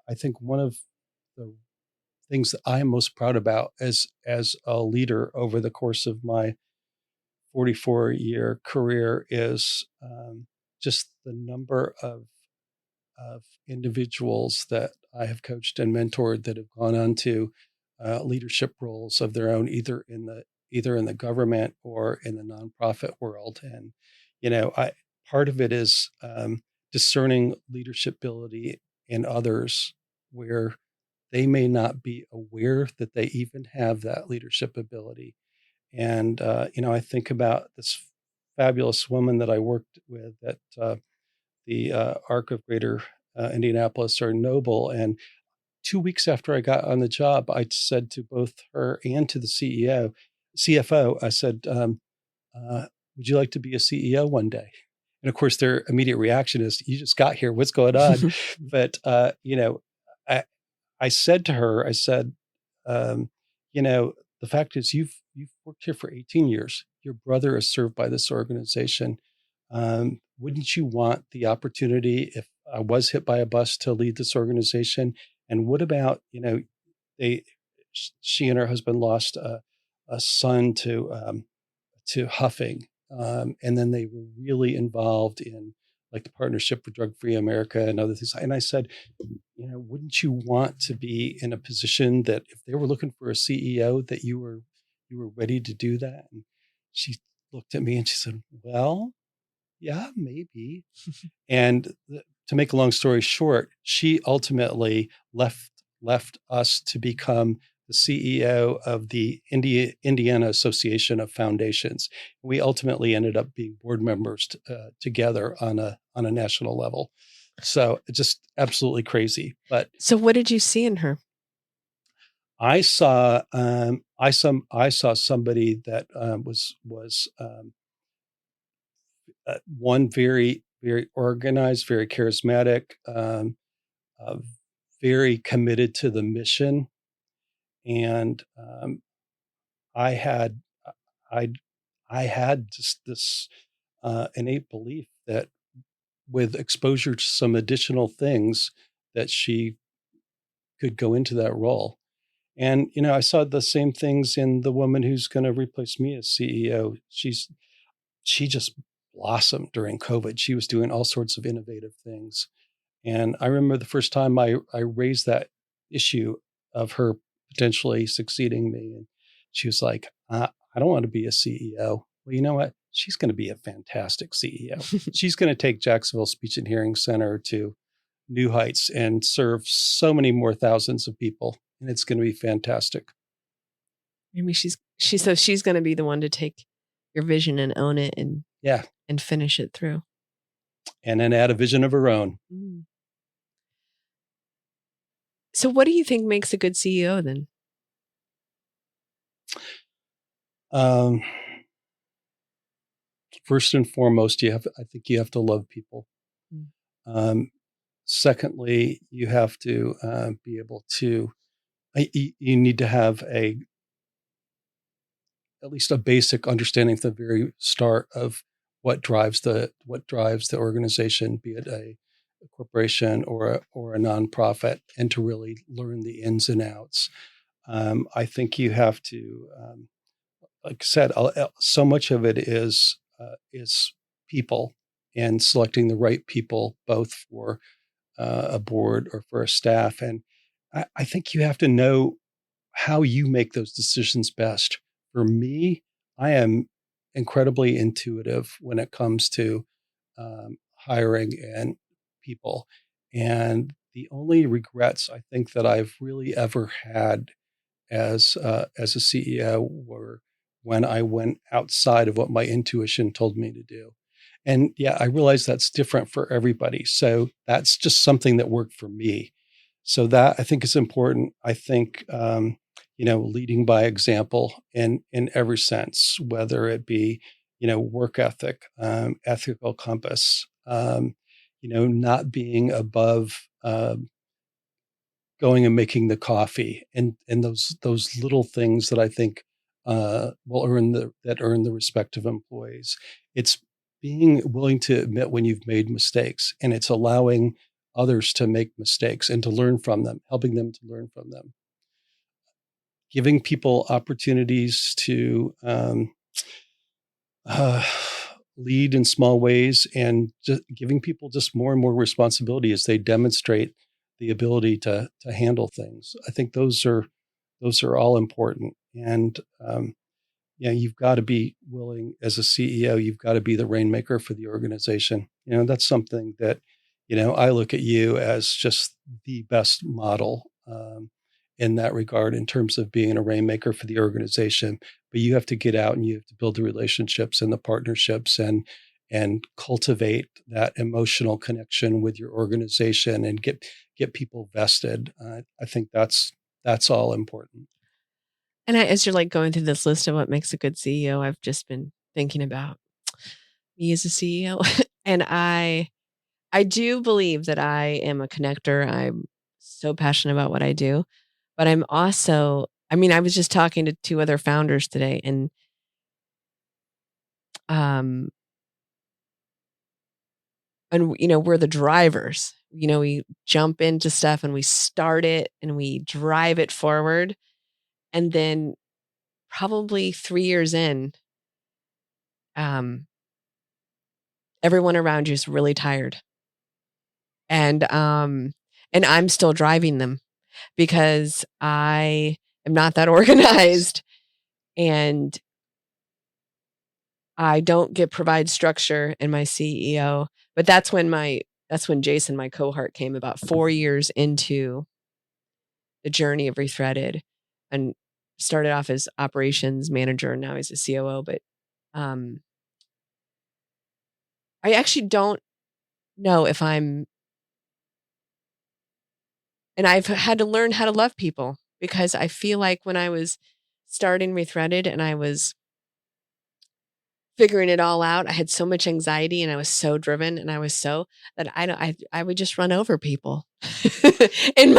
I think one of the things that I'm most proud about as a leader over the course of my 44-year career is just the number of individuals that I have coached and mentored that have gone on to leadership roles of their own, either in the government or in the nonprofit world. And I part of it is discerning leadership ability in others where they may not be aware that they even have that leadership ability. And I think about this fabulous woman that I worked with at the Arc of Greater Indianapolis, or Noble. And 2 weeks after I got on the job, I said to both her and to the CFO, I said, would you like to be a CEO one day? And of course, their immediate reaction is, you just got here. What's going on? But, I said to her, I said, um, the fact is you've worked here for 18 years. Your brother is served by this organization. Wouldn't you want the opportunity, if I was hit by a bus, to lead this organization? And what about, they, she and her husband lost a son to huffing. And then they were really involved in like the Partnership for Drug Free America and other things. And I said, wouldn't you want to be in a position that if they were looking for a CEO, that you were ready to do that? And she looked at me and she said, well, yeah, maybe. And to make a long story short, she ultimately left us to become the CEO of the Indiana Association of Foundations. We ultimately ended up being board members together on a national level. So it's just absolutely crazy. But So what did you see in her? I saw somebody that was one very, very organized, very charismatic, uh, very committed to the mission. And I had I I had just this innate belief that with exposure to some additional things, that she could go into that role. And I saw the same things in the woman who's going to replace me as CEO. She just blossomed during COVID. She was doing all sorts of innovative things. And I remember the first time I raised that issue of her potentially succeeding me. And she was like, I don't want to be a CEO. Well, you know what? She's going to be a fantastic CEO. She's going to take Jacksonville Speech and Hearing Center to new heights and serve so many more thousands of people. And it's going to be fantastic. Maybe she's going to be the one to take your vision and own it and finish it through. And then add a vision of her own. Mm. So what do you think makes a good CEO then? First and foremost, I think you have to love people. Secondly, you have to be able to, you need to have at least a basic understanding at the very start of what drives the organization, be it a corporation or a nonprofit, and to really learn the ins and outs. I think you have to, like I said, so much of it is people, and selecting the right people, both for a board or for a staff. And I think you have to know how you make those decisions best. For me, I am incredibly intuitive when it comes to hiring and people. And the only regrets I think that I've really ever had as a CEO were when I went outside of what my intuition told me to do. And yeah, I realize that's different for everybody. So that's just something that worked for me. So that I think is important. I think leading by example in every sense, whether it be, work ethic, ethical compass, not being above, going and making the coffee, and those little things that I think will earn the respect of employees. It's being willing to admit when you've made mistakes, and it's allowing others to make mistakes and to learn from them, helping them to learn from them, giving people opportunities to uh, lead in small ways, and just giving people just more and more responsibility as they demonstrate the ability to handle things. I think those are all important. And you've got to be willing as a CEO. You've got to be the rainmaker for the organization. That's something that I look at you as just the best model in that regard, in terms of being a rainmaker for the organization. But you have to get out and you have to build the relationships and the partnerships, and cultivate that emotional connection with your organization, and get people vested. I think that's all important. And as you're like going through this list of what makes a good CEO, I've just been thinking about me as a CEO. And I do believe that I am a connector. I'm so passionate about what I do, but I'm also, I was just talking to two other founders today, and um we're the drivers. We jump into stuff and we start it and we drive it forward. And then probably 3 years in, um everyone around you is really tired. And I'm still driving them because I am not that organized, and I don't provide structure in my CEO. But that's when Jason, my cohort, came about 4 years into the journey of Rethreaded, and started off as operations manager, and now he's a COO. But I actually don't know if and I've had to learn how to love people, because I feel like when I was starting Rethreaded and I was figuring it all out, I had so much anxiety and I was so driven, and I was so that I would just run over people in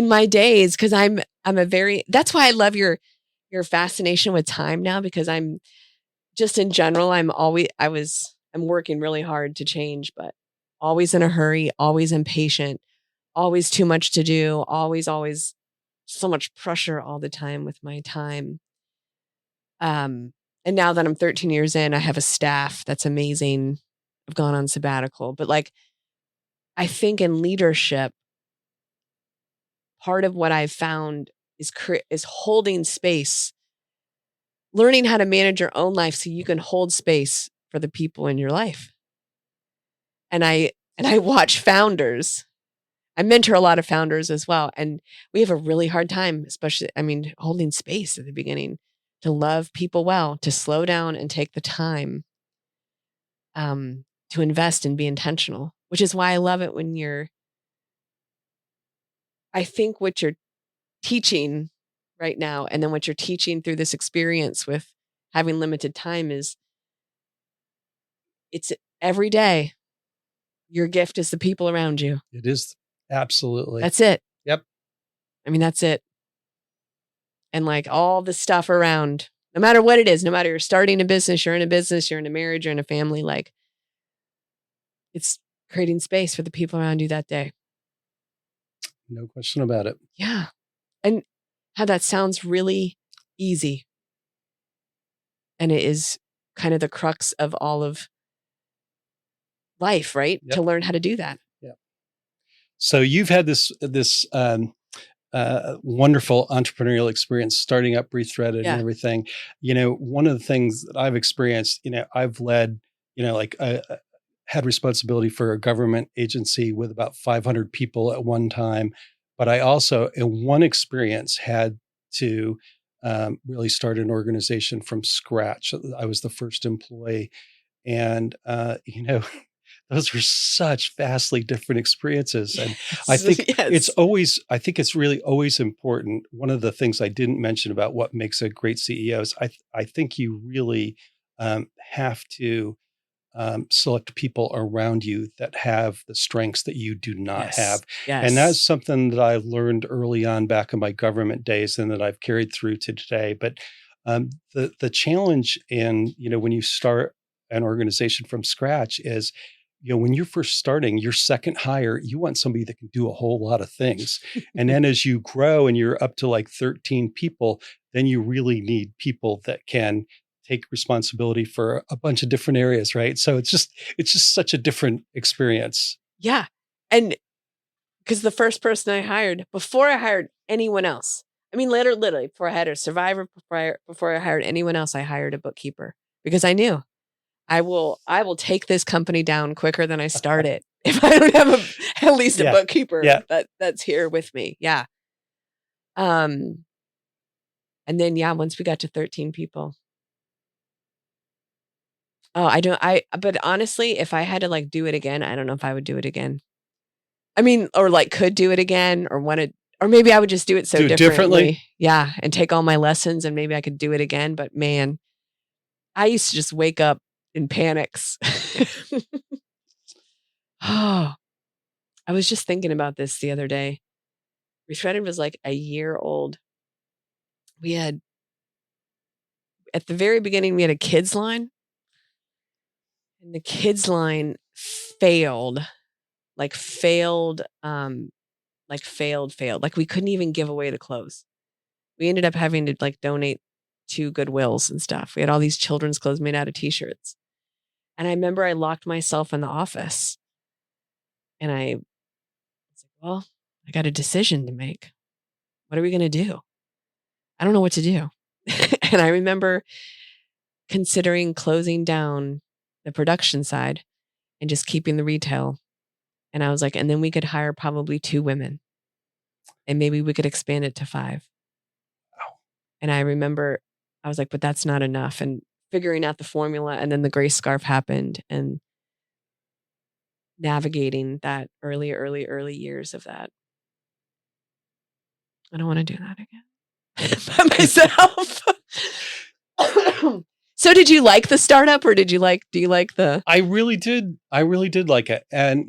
my days, because I'm a very, that's why I love your fascination with time now, because I'm just, in general, I'm working really hard to change, but always in a hurry, always impatient, always too much to do, always so much pressure all the time with my time. And now that I'm 13 years in, I have a staff that's amazing. I've gone on sabbatical, but like, I think in leadership, part of what I've found is holding space, learning how to manage your own life so you can hold space for the people in your life. And I watch founders. I mentor a lot of founders as well, and we have a really hard time, especially, holding space at the beginning, to love people well, to slow down and take the time to invest and be intentional, which is why I love it when I think what you're teaching right now, and then what you're teaching through this experience with having limited time, it's every day. Your gift is the people around you. It is. Absolutely. That's it. Yep. That's it. And like all the stuff around, no matter what it is, no matter you're starting a business, you're in a business, you're in a marriage, you're in a family, like, it's creating space for the people around you that day. No question about it. Yeah. And how that sounds really easy. And it is kind of the crux of all of life, right? Yep. To learn how to do that. Yeah. So you've had this wonderful entrepreneurial experience starting up Rethreaded and everything. One of the things that I've experienced, I've led, had responsibility for a government agency with about 500 people at one time. But I also, in one experience, had to really start an organization from scratch. I was the first employee. And, those are such vastly different experiences. And I think Yes. I think it's really always important. One of the things I didn't mention about what makes a great CEO is I think you really have to select people around you that have the strengths that you do not have. Yes. And that's something that I learned early on back in my government days and that I've carried through to today. But the challenge in, when you start an organization from scratch is, when you're first starting your second hire, you want somebody that can do a whole lot of things. And then as you grow and you're up to like 13 people, then you really need people that can take responsibility for a bunch of different areas, right? So it's just such a different experience. Yeah. And because the first person I hired, before I hired anyone else, I mean, literally, before I had a survivor, before I hired anyone else, I hired a bookkeeper because I knew I will take this company down quicker than I start it if I don't have at least a bookkeeper that's here with me. Yeah. And then, once we got to 13 people. Oh, but honestly, if I had to like do it again, I don't know if I would do it again. I mean, or like could do it again or or maybe I would just do it differently. Yeah. And take all my lessons and maybe I could do it again. But man, I used to just wake up in panics. Oh, I was just thinking about this the other day. Rethreaded was like a year old. At the very beginning, we had a kids line. And the kids line failed. Like failed. Like we couldn't even give away the clothes. We ended up having to like donate to Goodwills and stuff. We had all these children's clothes made out of t-shirts. And I remember I locked myself in the office and I was like, well, I got a decision to make. What are we going to do? I don't know what to do. And I remember considering closing down the production side and just keeping the retail. And I was like, and then we could hire probably 2 women and maybe we could expand it to 5. And I remember I was like, but that's not enough. And figuring out the formula. And then the gray scarf happened and navigating that early years of that. I don't want to do that again by myself. So did you like the startup or do you like the? I really did like it. And,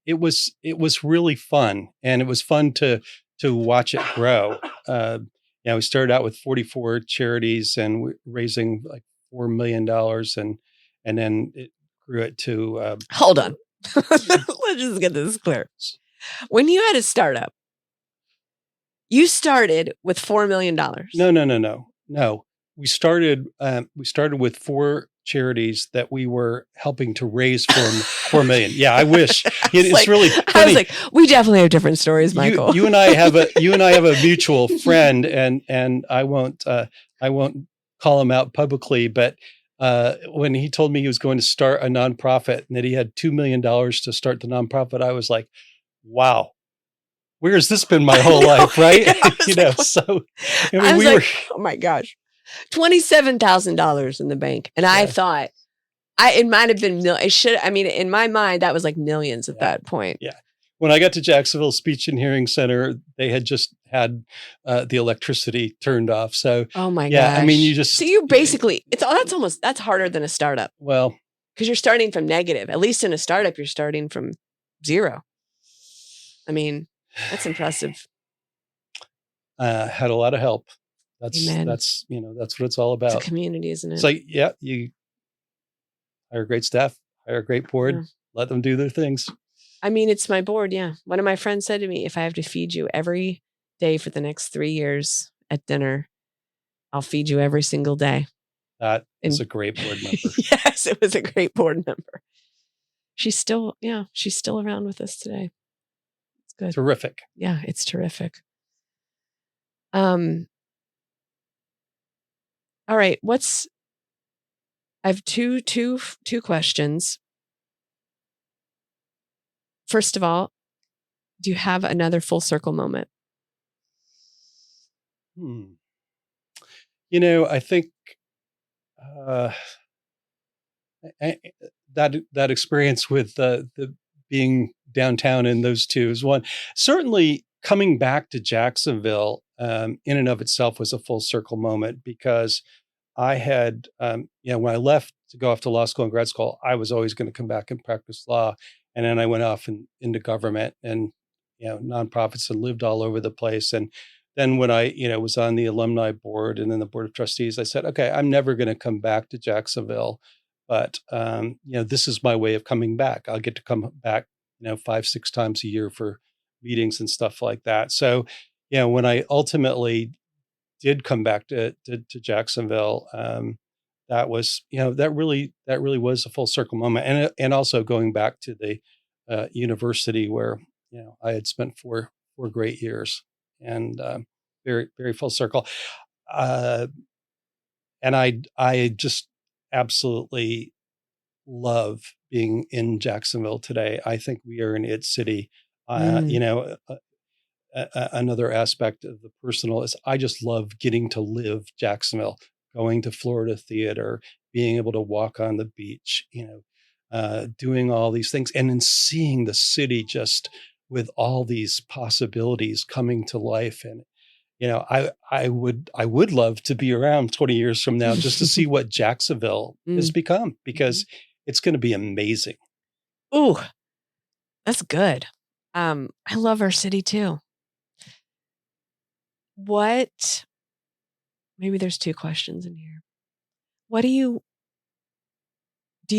it was really fun, and it was fun to watch it grow. We started out with 44 charities and raising like $4 million, and then it grew it to. Hold on, let's just get this clear. When you had a startup, you started with $4 million. No. We started with 4 charities that we were helping to raise $4 million. Yeah, I wish. It's really funny. I was like, we definitely have different stories, Michael. You and I have a mutual friend, and I won't call him out publicly, but when he told me he was going to start a nonprofit and that he had $2 million to start the nonprofit, I was like, wow. Where has this been my whole life, right? So I mean, oh my gosh, $27,000 in the bank, and I thought it might have been in my mind that was like millions at that point. Yeah. When I got to Jacksonville Speech and Hearing Center, they had just had the electricity turned off. So oh my gosh. I mean, you basically that's harder than a startup. Well, because you're starting from negative. At least in a startup, you're starting from 0. I mean, that's impressive. Had a lot of help. Amen. That's what it's all about. It's a community, isn't it? It's like, you hire great staff, hire a great board, let them do their things. I mean, it's my board. Yeah. One of my friends said to me, if I have to feed you every day for the next 3 years at dinner, I'll feed you every single day. That is a great board member. Yes, it was a great board member. She's still around with us today. It's good. Terrific. Yeah, it's terrific. All right. I have two questions. First of all, do you have another full circle moment? I think that experience with the being downtown in those two is one. Certainly, coming back to Jacksonville in and of itself was a full circle moment because I had, when I left to go off to law school and grad school, I was always going to come back and practice law. And then I went off into government and, nonprofits and lived all over the place. And then when I, was on the alumni board and then the board of trustees, I said, okay, I'm never going to come back to Jacksonville, but, this is my way of coming back. I'll get to come back, 5, 6 times a year for meetings and stuff like that. So, when I ultimately did come back to Jacksonville, that was that really was a full circle moment, and also going back to the university where I had spent four great years, and very very full circle, uh, and I just absolutely love being in Jacksonville today. I think we are in its city. Mm. Another aspect of the personal is I just love getting to live Jacksonville, going to Florida theater, being able to walk on the beach, doing all these things, and then seeing the city just with all these possibilities coming to life. And I would love to be around 20 years from now just to see what Jacksonville has Mm. become because it's going to be amazing. Ooh, that's good. I love our city too. What, maybe there's two questions in here. What do you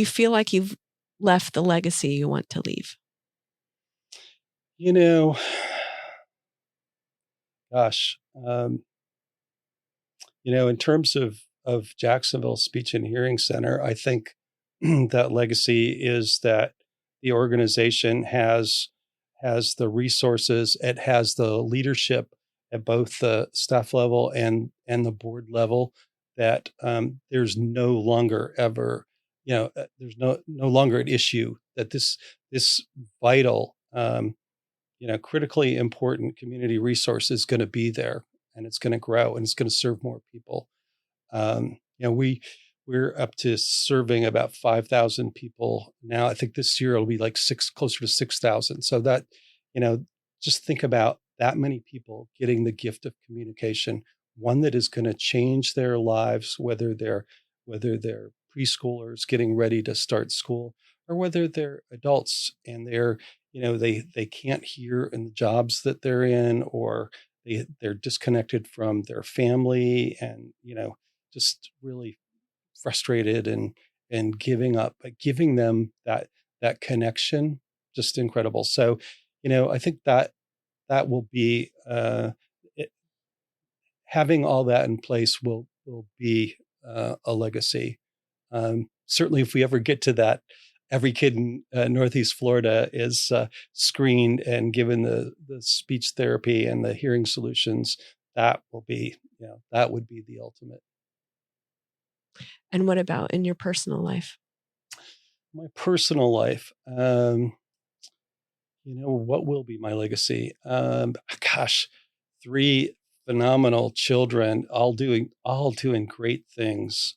feel like you've left the legacy you want to leave? You know, gosh, in terms of Jacksonville Speech and Hearing Center, I think that legacy is that the organization has the resources, it has the leadership at both the staff level and the board level that there's no longer ever there's no longer an issue that this vital critically important community resource is going to be there and it's going to grow and it's going to serve more people. We're up to serving about 5,000 people now. I think this year it'll be like closer to 6,000. So that, you know, just think about that many people getting the gift of communication, one that is going to change their lives, whether they're preschoolers getting ready to start school, or whether they're adults and they can't hear in the jobs that they're in, or they're disconnected from their family and just really frustrated and giving up, but giving them that connection, just incredible. So I think that will be it, having all that in place will be a legacy. Certainly if we ever get to that, every kid in Northeast Florida is screened and given the speech therapy and the hearing solutions. That will be, that would be the ultimate. And what about in your personal life? My personal life, what will be my legacy? Gosh, three phenomenal children, all doing great things.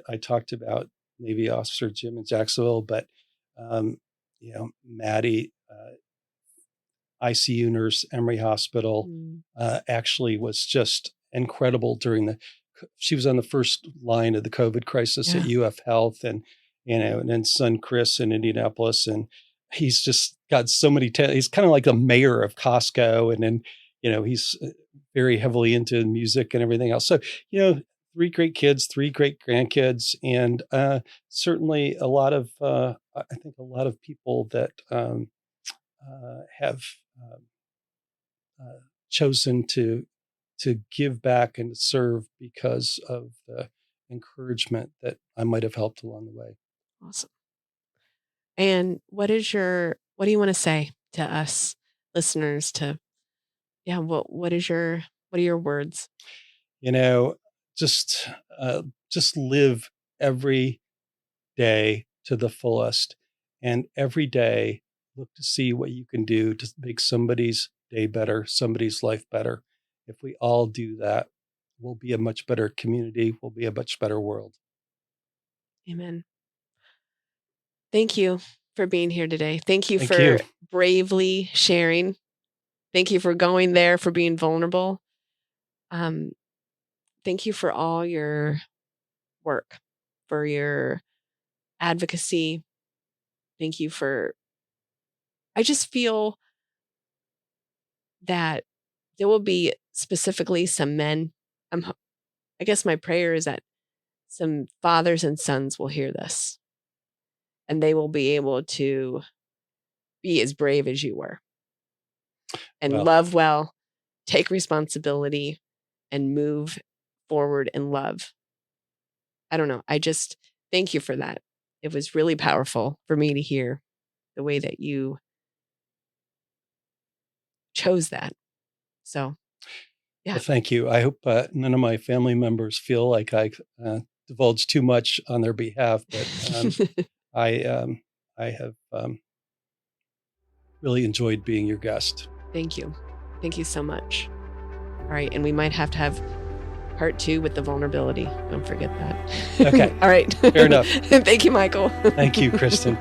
I talked about Navy Officer Jim in Jacksonville, but Maddie, ICU nurse, Emory Hospital, Mm. actually was just incredible during she was on the first line of the COVID crisis at Yeah. UF Health and then son Chris in Indianapolis. And he's just got so many, he's kind of like the mayor of Costco. And then, he's very heavily into music and everything else. So, three great kids, three great grandkids, and certainly I think a lot of people that have um, chosen to give back and serve because of the encouragement that I might have helped along the way. Awesome. And what do you want to say to us listeners to, yeah, what are your words? You know, just just live every day to the fullest, and every day look to see what you can do to make somebody's day better, somebody's life better. If we all do that, we'll be a much better community. We'll be a much better world. Amen. Thank you for being here today. Thank you Thank for you. bravely sharing. Thank you for going there, for being vulnerable. Thank you for all your work, for your advocacy. Thank you for, I just feel that there will be specifically some men. I guess my prayer is that some fathers and sons will hear this and they will be able to be as brave as you were and Well, love well, take responsibility, and move forward in love. I don't know. I just thank you for that. It was really powerful for me to hear the way that you chose that. So, yeah. well, thank you. I hope none of my family members feel like I divulged too much on their behalf, but I have really enjoyed being your guest. Thank you. Thank you so much. All right. And we might have to have part 2 with the vulnerability. Don't forget that. Okay. All right. Fair enough. Thank you, Michael. Thank you, Kristen.